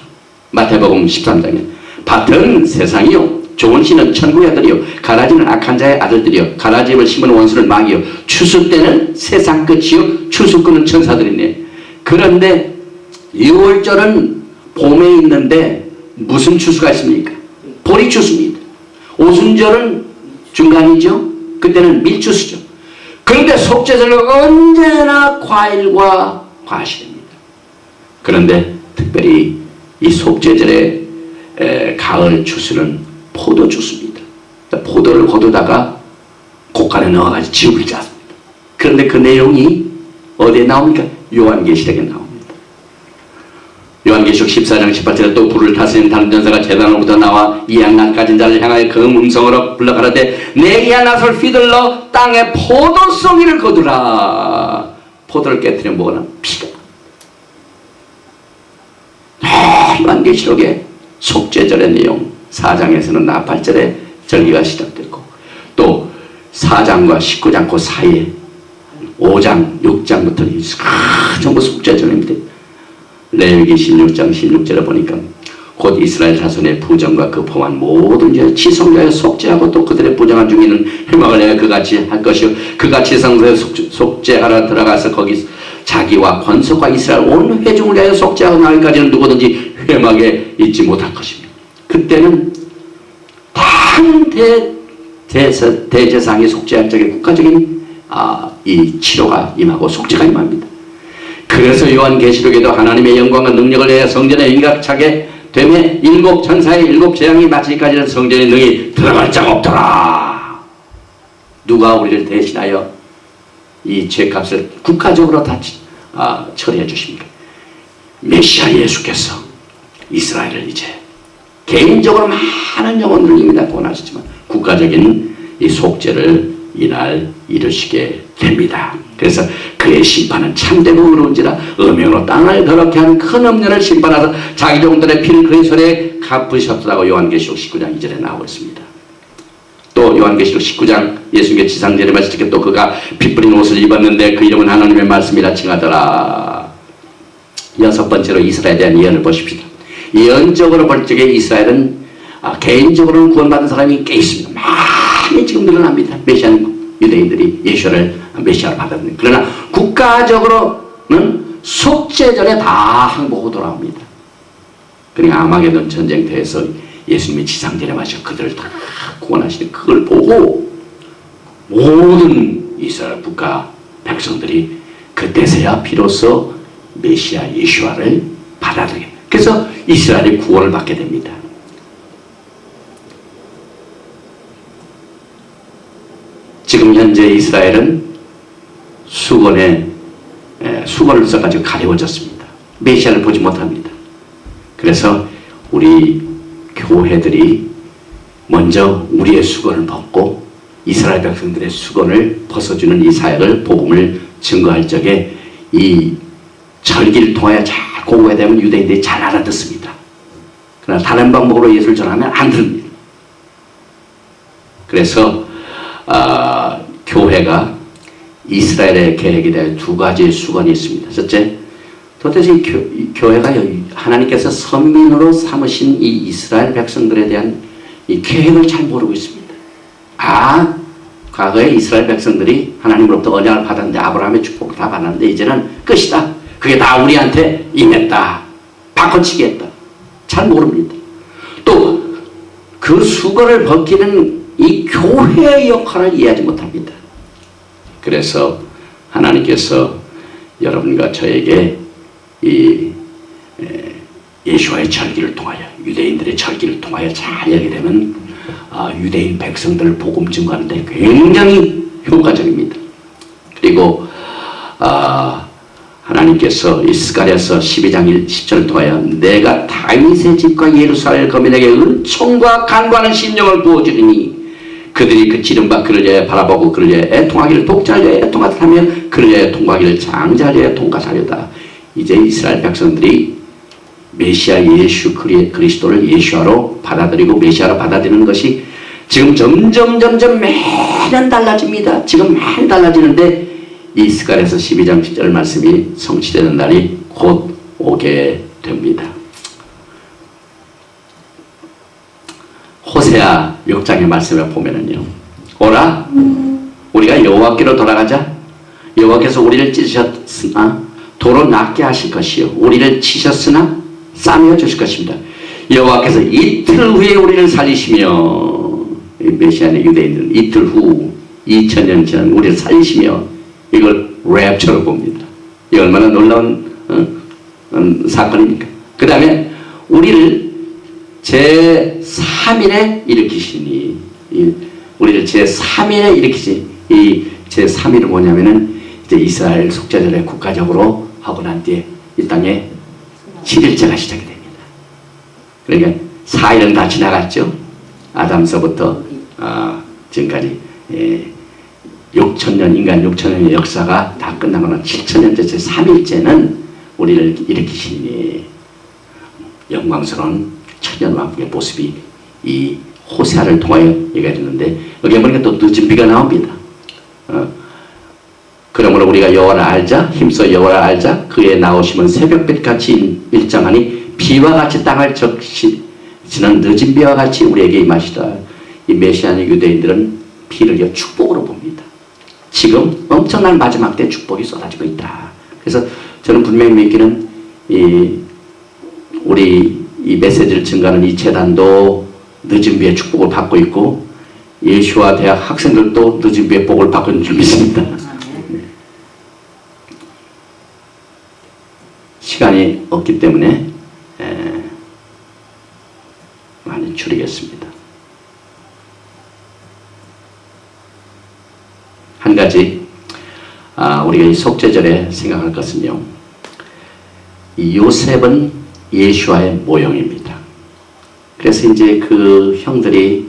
마태복음 13장에 밭은 세상이요 좋은 씨는 천국의 아들이요 가라지는 악한 자의 아들들이요 가라지를 심은 원수는 마귀요 추수 때는 세상 끝이요 추수 끄는 천사들이네. 그런데 6월절은 봄에 있는데 무슨 추수가 있습니까? 보리 추수입니다. 오순절은 중간이죠. 그때는 밀추수죠. 그런데 속죄절은 언제나 과일과 과실입니다. 그런데 특별히 이 속죄절의 가을 추수는 포도 주스입니다. 포도를 거두다가 곡간에 넣어가지고 지우지 않습니다. 그런데 그 내용이 어디에 나옵니까? 요한계시록에 나옵니다. 요한계시록 14장 18절에 또 불을 타시는 다른 전사가 제단으로부터 나와 이 양난 가진 자를 향하여 그 음성으로 불러 가라되 내 이한 낫을 휘둘러 땅에 포도송이를 거두라. 포도를 깨뜨리면 뭐가 나? 피가. 요한계시록의 속죄절의 내용 4장에서는 나팔절의 절기가 시작됐고 또 4장과 19장 그 사이에 5장, 6장부터는 전부 속죄절입니다. 레위기 16장 16절에 보니까 곧 이스라엘 자손의 부정과 그 포함한 모든 지성자의 속죄하고 또 그들의 부정한 중에는 회막을 내어 그같이 할 것이요 그같이 성소에 속죄하러 들어가서 거기 자기와 권속과 이스라엘 온 회중을 위하여 속죄하고 나기까지는 누구든지 회막에 있지 못할 것입니다. 그때는 다른 대제사장이 속죄할 적에 국가적인 이 치료가 임하고 속죄가 임합니다. 그래서 요한계시록에도 하나님의 영광과 능력을 내어 성전에 인각차게 되매 7 천사의 7 재앙이 마치기까지는 성전에 능히 들어갈 자가 없더라. 누가 우리를 대신하여 이 죄값을 국가적으로 다 처리해 주십니까? 메시아 예수께서 이스라엘을 이제 개인적으로 많은 영혼들을 이미 다 구원하셨지만 국가적인 이 속죄를 이날 이루시게 됩니다. 그래서 그의 심판은 참되고 의로운지라 음행으로 땅을 더럽게 한 큰 음녀를 심판하사 자기 종들의 피를 그의 손에 갚으셨다고 요한계시록 19장 2절에 나오고 있습니다. 또 요한계시록 19장 예수님의 지상전에 마실 때 또 그가 피 뿌린 옷을 입었는데 그 이름은 하나님의 말씀이라 칭하더라. 6번째로 이스라엘에 대한 예언을 보십시다. 예언적으로 볼 적에 이스라엘은 개인적으로는 구원받은 사람이 꽤 있습니다. 많이 지금 늘어납니다. 메시아는 유대인들이 예수를 메시아로 받았는데 그러나 국가적으로는 속죄전에 다 항복하고 돌아옵니다. 그러니까 아마게돈 전쟁터에서 예수님이 지상전에 마셔 그들을 다 구원하시는 그걸 보고 모든 이스라엘 국가 백성들이 그때서야 비로소 메시아 예수와를 받아들이게. 그래서 이스라엘이 구원을 받게 됩니다. 지금 현재 이스라엘은 수건을 써가지고 가려워졌습니다. 메시아를 보지 못합니다. 그래서 우리 교회들이 먼저 우리의 수건을 벗고 이스라엘 백성들의 수건을 벗어주는 이 사역을 복음을 증거할 적에 이 절기를 통하여 잘 공부해야 되면 유대인들이 잘 알아듣습니다. 그러나 다른 방법으로 예수를 전하면 안 들립니다. 그래서 교회가 이스라엘의 계획에 대해 2가지의 수건이 있습니다. 첫째, 도대체 이 교회가 하나님께서 선민으로 삼으신 이 이스라엘 백성들에 대한 이 계획을 잘 모르고 있습니다. 과거에 이스라엘 백성들이 하나님으로부터 언약을 받았는데 아브라함의 축복을 다 받았는데 이제는 끝이다. 그게 다 우리한테 임했다. 바꿔치기 했다. 잘 모릅니다. 또 그 수건을 벗기는 이 교회의 역할을 이해하지 못합니다. 그래서 하나님께서 여러분과 저에게 이 예수와의 절기를 통하여 유대인들의 절기를 통하여 잘 얘기 되면 유대인 백성들을 복음 증거하는데 굉장히 효과적입니다. 그리고 하나님께서 스가랴서 12장 10절을 통하여 내가 다윗의 집과 예루살렘 거민에게 은총과 간구하는 심령을 부어주리니 그들이 그 지름바 그를 바라보고 그를 애통하기를 독자하려 애통하듯하며 그를 통과하기를 장자하려 통과하려다. 이제 이스라엘 백성들이 메시아 예수 그리스도를 예수아로 받아들이고 메시아로 받아들이는 것이 지금 점점 매년 달라집니다. 지금 많이 달라지는데 이 스가랴서 12장 10절 말씀이 성취되는 날이 곧 오게 됩니다. 호세아 6장의 말씀을 보면은요. 오라 우리가 여호와께로 돌아가자. 여호와께서 우리를 찢으셨으나 도로 낫게 하실 것이요 우리를 치셨으나 싸매어 주실 것입니다. 여호와께서 이틀 후에 우리를 살리시며 메시아의 유대인들은 이틀 후 2000년 전 우리를 살리시며 이걸 랩처로 봅니다. 이 얼마나 놀라운 사건입니까? 그 다음에 우리를 제3일에 일으키시니 우리를 제3일에 일으키시 이 제3일은 뭐냐면은 이제 이스라엘 속죄절에 국가적으로 하고 난 뒤에 이 땅에 7일째가 시작이 됩니다. 그러니까 4일은 다 지나갔죠. 아담서부터 지금까지 6천년 인간 6천년의 역사가 다 끝나고는 7천년째 제3일째는 우리를 일으키시니 영광스러운 천년왕국의 모습이 이 호세아를 통하여 얘기가 되는데 여기에 보니까 또 늦은 비가 나옵니다. 그러므로 우리가 여호와를 알자 힘써 여호와를 알자 그의 나오심은 새벽빛같이 일정하니 비와 같이 땅을 적시는 늦은 비와 같이 우리에게 임하시다. 이 메시아의 유대인들은 비를 축복으로 봅니다. 지금 엄청난 마지막 때 축복이 쏟아지고 있다. 그래서 저는 분명히 믿기는 우리 이 메시지를 증가하는 이 재단도 늦은 비의 축복을 받고 있고 예수와 대학 학생들도 늦은 비의 복을 받고 있는 줄 믿습니다. 시간이 없기 때문에 많이 줄이겠습니다. 한 가지 우리가 이 속죄절에 생각할 것은요. 이 요셉은 예수와의 모형입니다. 그래서 이제 그 형들이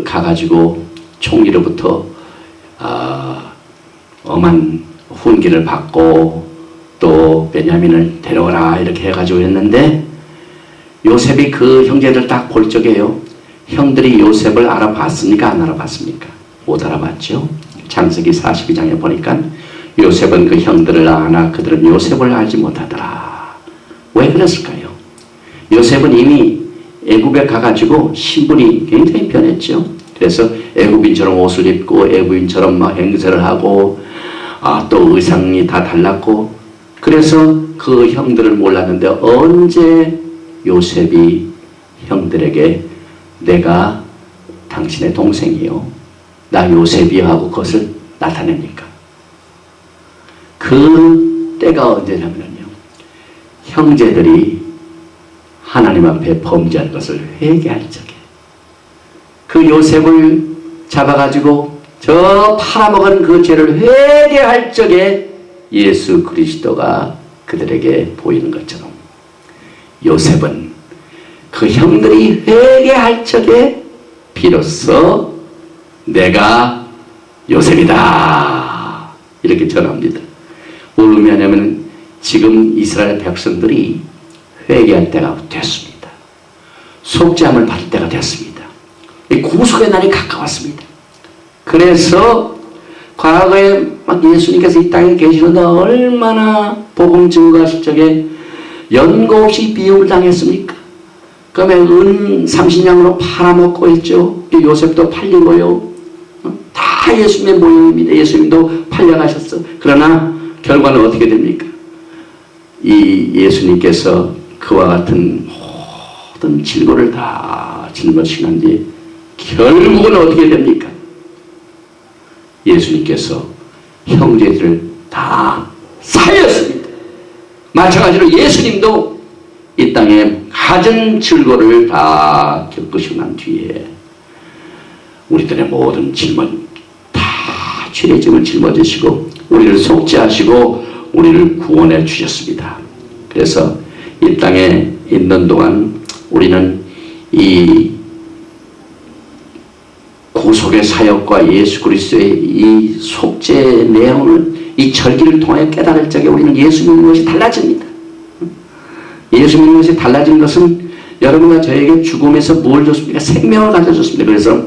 가가지고 총리로부터 엄한 훈계를 받고 또 베냐민을 데려오라 이렇게 해가지고 했는데 요셉이 그 형제들 딱 볼 적에요. 형들이 요셉을 알아봤습니까? 안 알아봤습니까? 못 알아봤죠. 창세기 42장에 보니까 요셉은 그 형들을 아나 그들은 요셉을 알지 못하더라. 왜 그랬을까요? 요셉은 이미 애굽에 가가지고 신분이 굉장히 변했죠. 그래서 애굽인처럼 옷을 입고 애굽인처럼 막 행세를 하고 또 의상이 다 달랐고 그래서 그 형들을 몰랐는데 언제 요셉이 형들에게 내가 당신의 동생이요 나 요셉이요 하고 그것을 나타냅니까? 그 때가 언제냐면요 형제들이 하나님 앞에 범죄한 것을 회개할 적에 그 요셉을 잡아가지고 저 팔아먹은 그 죄를 회개할 적에 예수 그리스도가 그들에게 보이는 것처럼 요셉은 그 형들이 회개할 적에 비로소 내가 요셉이다 이렇게 전합니다. 뭘 의미하냐면 지금 이스라엘 백성들이 회개할 때가 됐습니다. 속죄함을 받을 때가 됐습니다. 구속의 날이 가까웠습니다. 그래서 과거에 막 예수님께서 이 땅에 계시는데 얼마나 복음 증거하실 적에 연고 없이 비움을 당했습니까? 그러면 은 30냥으로 팔아먹고 있죠. 요셉도 팔리고요. 다 예수님의 모형입니다. 예수님도 팔려가셨어. 그러나 결과는 어떻게 됩니까? 이 예수님께서 그와 같은 모든 질고를 다 짊어지신 뒤에 결국은 어떻게 됩니까? 예수님께서 형제들을 다 살렸습니다. 마찬가지로 예수님도 이 땅에 가진 질고를 다 겪으시고 난 뒤에 우리들의 모든 짐은 다 죄의 짐을 짊어지시고 우리를 속죄하시고 우리를 구원해 주셨습니다. 그래서 이 땅에 있는 동안 우리는 이 구속의 사역과 예수 그리스도의 이 속죄의 내용을 이 절기를 통해 깨달을 적에 우리는 예수 믿는 것이 달라집니다. 예수 믿는 것이 달라진 것은 여러분과 저에게 죽음에서 뭘 줬습니까? 생명을 가져줬습니다. 그래서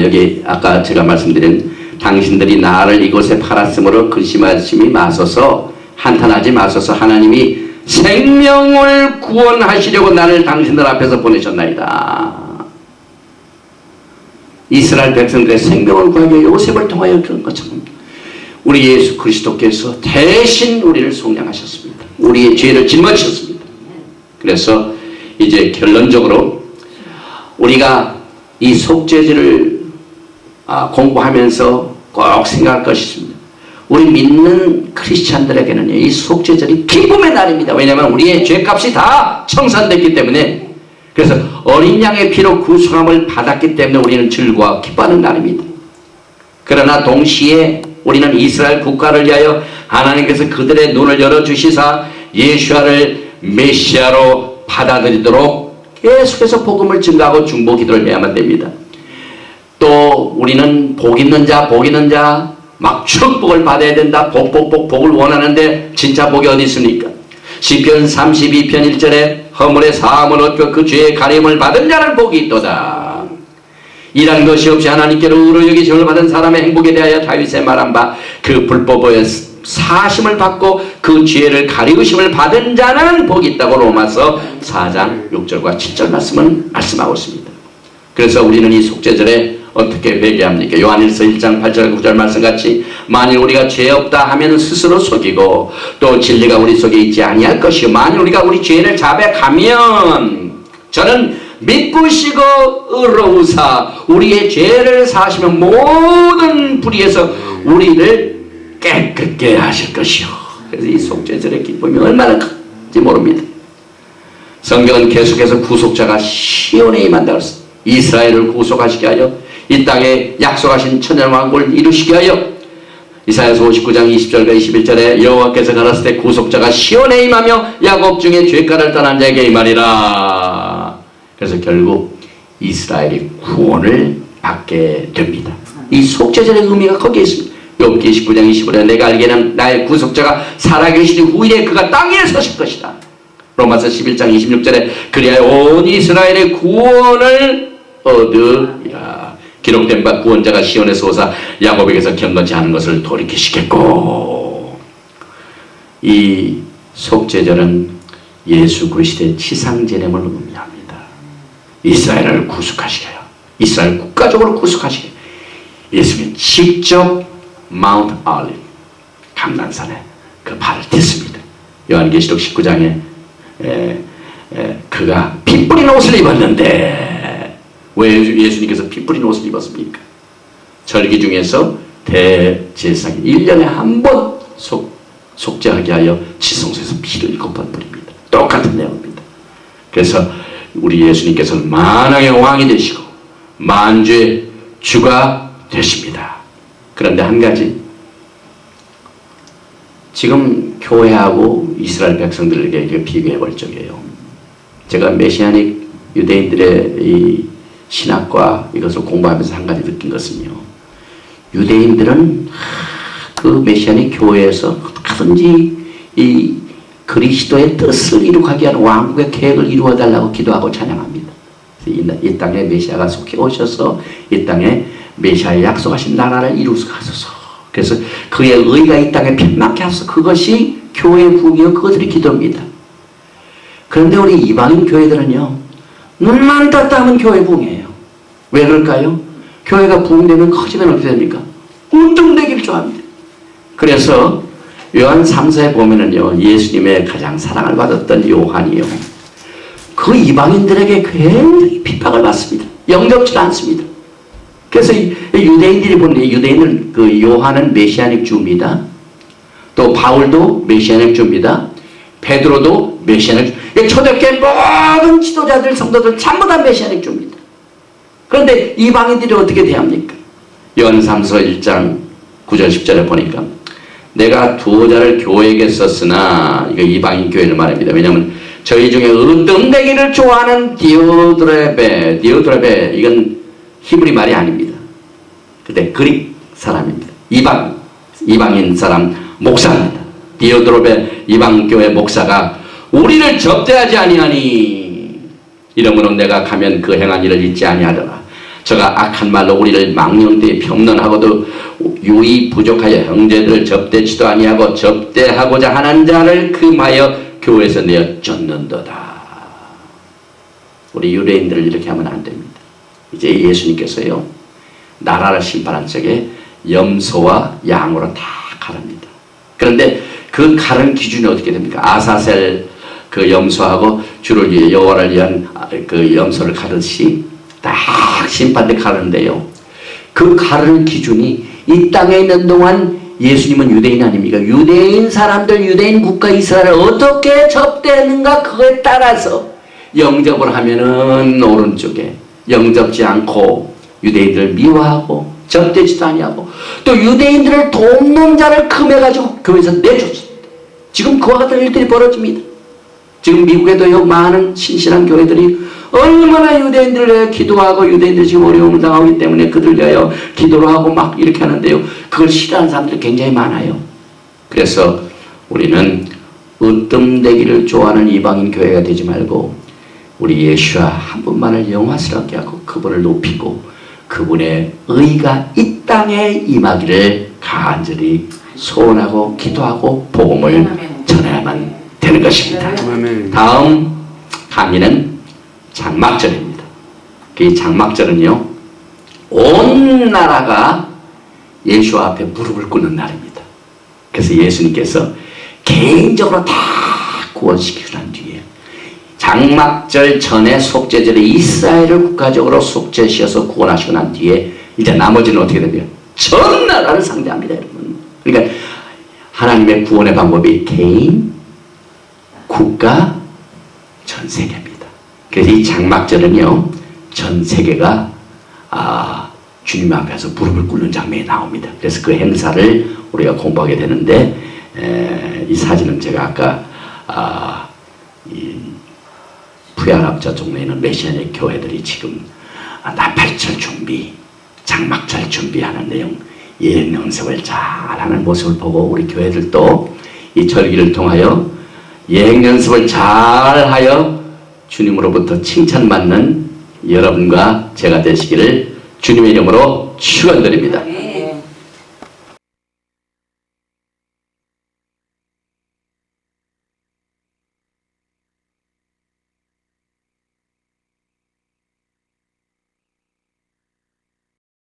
여기 아까 제가 말씀드린 당신들이 나를 이곳에 팔았으므로 근심하심이 마소서 한탄하지 마소서 하나님이 생명을 구원하시려고 나를 당신들 앞에서 보내셨나이다. 이스라엘 백성들의 생명을 구하기 위해 요셉을 통하여 그런 것처럼 우리 예수 그리스도께서 대신 우리를 속량하셨습니다. 우리의 죄를 짊어지셨습니다. 그래서 이제 결론적으로 우리가 이 속죄제를 공부하면서 꼭 생각할 것이 있습니다. 우리 믿는 크리스찬들에게는 이 속죄절이 기쁨의 날입니다. 왜냐하면 우리의 죄값이 다 청산됐기 때문에 그래서 어린 양의 피로 구속함을 받았기 때문에 우리는 즐거워 기뻐하는 날입니다. 그러나 동시에 우리는 이스라엘 국가를 위하여 하나님께서 그들의 눈을 열어주시사 예수아를 메시아로 받아들이도록 계속해서 복음을 증가하고 중보 기도를 해야만 됩니다. 또 우리는 복 있는 자 막 축복을 받아야 된다. 복을 원하는데 진짜 복이 어디 있습니까? 시편 32편 1절에 허물의 사함을 얻고 그 죄의 가림을 받은 자는 복이 있도다. 일한 것이 없이 하나님께로 의로 여기심을 받은 사람의 행복에 대하여 다윗의 말한 바 그 불법의 사심을 받고 그 죄를 가리우심을 받은 자는 복이 있다고 로마서 4장 6절과 7절 말씀은 말씀하고 있습니다. 그래서 우리는 이 속죄절에 어떻게 회개합니까? 요한일서 1장 8절 9절 말씀같이 만일 우리가 죄 없다 하면 스스로 속이고 또 진리가 우리 속에 있지 아니할 것이요 만일 우리가 우리 죄를 자백하면 저는 믿으시고 의로우사 우리의 죄를 사시며 모든 불의에서 우리를 깨끗게 하실 것이요. 그래서 이 속죄절의 기쁨이 얼마나 큰지 모릅니다. 성경은 계속해서 구속자가 시온에 임한다고 했습니다. 이스라엘을 구속하시게 하여 이 땅에 약속하신 천년왕국을 이루시게 하여 이사야서 59장 20절과 21절에 여호와께서 가라사대 때 구속자가 시온에 임하며 야곱 중에 죄가를 떠난 자에게 임하리라. 그래서 결국 이스라엘이 구원을 받게 됩니다. 이 속죄절의 의미가 거기에 있습니다. 욥기 19장 25절에 내가 알기에는 나의 구속자가 살아계시니 후일에 그가 땅에 서실 것이다. 로마서 11장 26절에 그리하여 온 이스라엘의 구원을 얻으리라. 기록된 바 구원자가 시온에서 오사 야곱에게서 경건치 않은 것을 돌이키시겠고. 이 속죄절은 예수 그리스도의 치상제рем을 의미합니다. 이스라엘을 구속하시게요. 이스라엘 국가적으로 구속하시게. 예수님이 직접 마운트 올리브 감난산에 그 발을 댔습니다. 요한계시록 19장에 그가 피 뿌린 옷을 입었는데 왜 예수님께서 피 뿌린 옷을 입었습니까? 절기 중에서 대제사장이 1년에 한 번 속죄하게 하여 지성소에서 피를 7번 뿌립니다. 똑같은 내용입니다. 그래서 우리 예수님께서는 만왕의 왕이 되시고 만주의 주가 되십니다. 그런데 한 가지, 지금 교회하고 이스라엘 백성들에게 비교해 볼 적이에요. 제가 메시아닉 유대인들의 이 신학과 이것을 공부하면서 한 가지 느낀 것은요. 유대인들은 그 메시아닉 교회에서 어떻게든지 이 그리스도의 뜻을 이루게 하는 왕국의 계획을 이루어달라고 기도하고 찬양합니다. 이 땅에 메시아가 속히 오셔서 이 땅에 메시아의 약속하신 나라를 이루소서. 그래서 그의 의가 이 땅에 빛나게 하소서. 그것이 교회의 부흥이요 그것들이 기도입니다. 그런데 우리 이방인 교회들은요, 눈만 떴다 하면 교회 부흥이에요. 왜 그럴까요? 교회가 부흥되면 커지면 어떻게 됩니까? 운동되기를 좋아합니다. 그래서 요한 3서에 보면은요, 예수님의 가장 사랑을 받았던 요한이요, 그 이방인들에게 굉장히 핍박을 받습니다. 영접지 않습니다. 그래서 유대인들이 보는, 유대인은 그 요한은 메시아닉 주입니다. 또 바울도 메시아닉 주입니다. 베드로도 메시아닉 주. 초대교회 모든 지도자들, 성도들 전부 다 메시아닉 주입니다. 그런데 이방인들이 어떻게 대합니까? 요한 3서 1장 9절 10절에 보니까 내가 두어자를 교회에게 썼으나, 이거 이방인 교회를 말합니다. 왜냐하면 저희 중에 으뜸되기를 좋아하는 디오드레베, 이건 히브리 말이 아닙니다. 근데 그릭 사람입니다. 이방인 사람 목사입니다. 디오드레베 이방교회 목사가 우리를 접대하지 아니하니 이러므로 내가 가면 그 행한 일을 잊지 아니하더라. 저가 악한 말로 우리를 망령되이 평론하고도 유의 부족하여 형제들을 접대치도 아니하고 접대하고자 하는 자를 금하여 교회에서 내어 쫓는도다. 우리 유대인들을 이렇게 하면 안 됩니다. 이제 예수님께서요, 나라를 심판한 적에 염소와 양으로 다 가릅니다. 그런데 그 가른 기준이 어떻게 됩니까? 아사셀 그 염소하고 주를 위해 여호와를 위한 그 염소를 가르듯이 딱 심판대 가르는데요, 그 가르는 기준이 이 땅에 있는 동안 예수님은 유대인 아닙니까? 유대인 사람들, 유대인 국가 이스라엘을 어떻게 접대했는가, 그거에 따라서 영접을 하면은 오른쪽에, 영접지 않고 유대인들을 미워하고 접대지도 아니하고 또 유대인들을 돕는 자를 금해가지고 교회에서 내줬습니다. 지금 그와 같은 일들이 벌어집니다. 지금 미국에도요, 많은 신실한 교회들이 얼마나 유대인들을 위해 기도하고, 유대인들이 지금 어려움을 당하기 때문에 그들 위하여 기도를 하고 막 이렇게 하는데요, 그걸 싫어하는 사람들이 굉장히 많아요. 그래서 우리는 으뜸되기를 좋아하는 이방인 교회가 되지 말고 우리 예수와 한 분만을 영화스럽게 하고 그분을 높이고 그분의 의가 이 땅에 임하기를 간절히 소원하고 기도하고 복음을 전해야만 되는 것입니다. 다음 강의는 장막절입니다. 이 장막절은요, 온 나라가 예수 앞에 무릎을 꿇는 날입니다. 그래서 예수님께서 개인적으로 다 구원시키고 난 뒤에 장막절 전에 속죄절에 이스라엘을 국가적으로 속죄시켜서 구원하시고 난 뒤에 이제 나머지는 어떻게 됩니까? 전 나라를 상대합니다, 여러분. 그러니까 하나님의 구원의 방법이 개인, 국가, 전 세계입니다. 그래서 이 장막절은요, 전 세계가 주님 앞에서 무릎을 꿇는 장면이 나옵니다. 그래서 그 행사를 우리가 공부하게 되는데, 이 사진은 제가 아까 이 부야랍 저쪽에 있는 메시아의 교회들이 지금 나팔절 준비, 장막절 준비하는 내용, 예행 연습을 잘하는 모습을 보고 우리 교회들도 이 절기를 통하여 예행 연습을 잘하여 주님으로부터 칭찬받는 여러분과 제가 되시기를 주님의 이름으로 축원드립니다.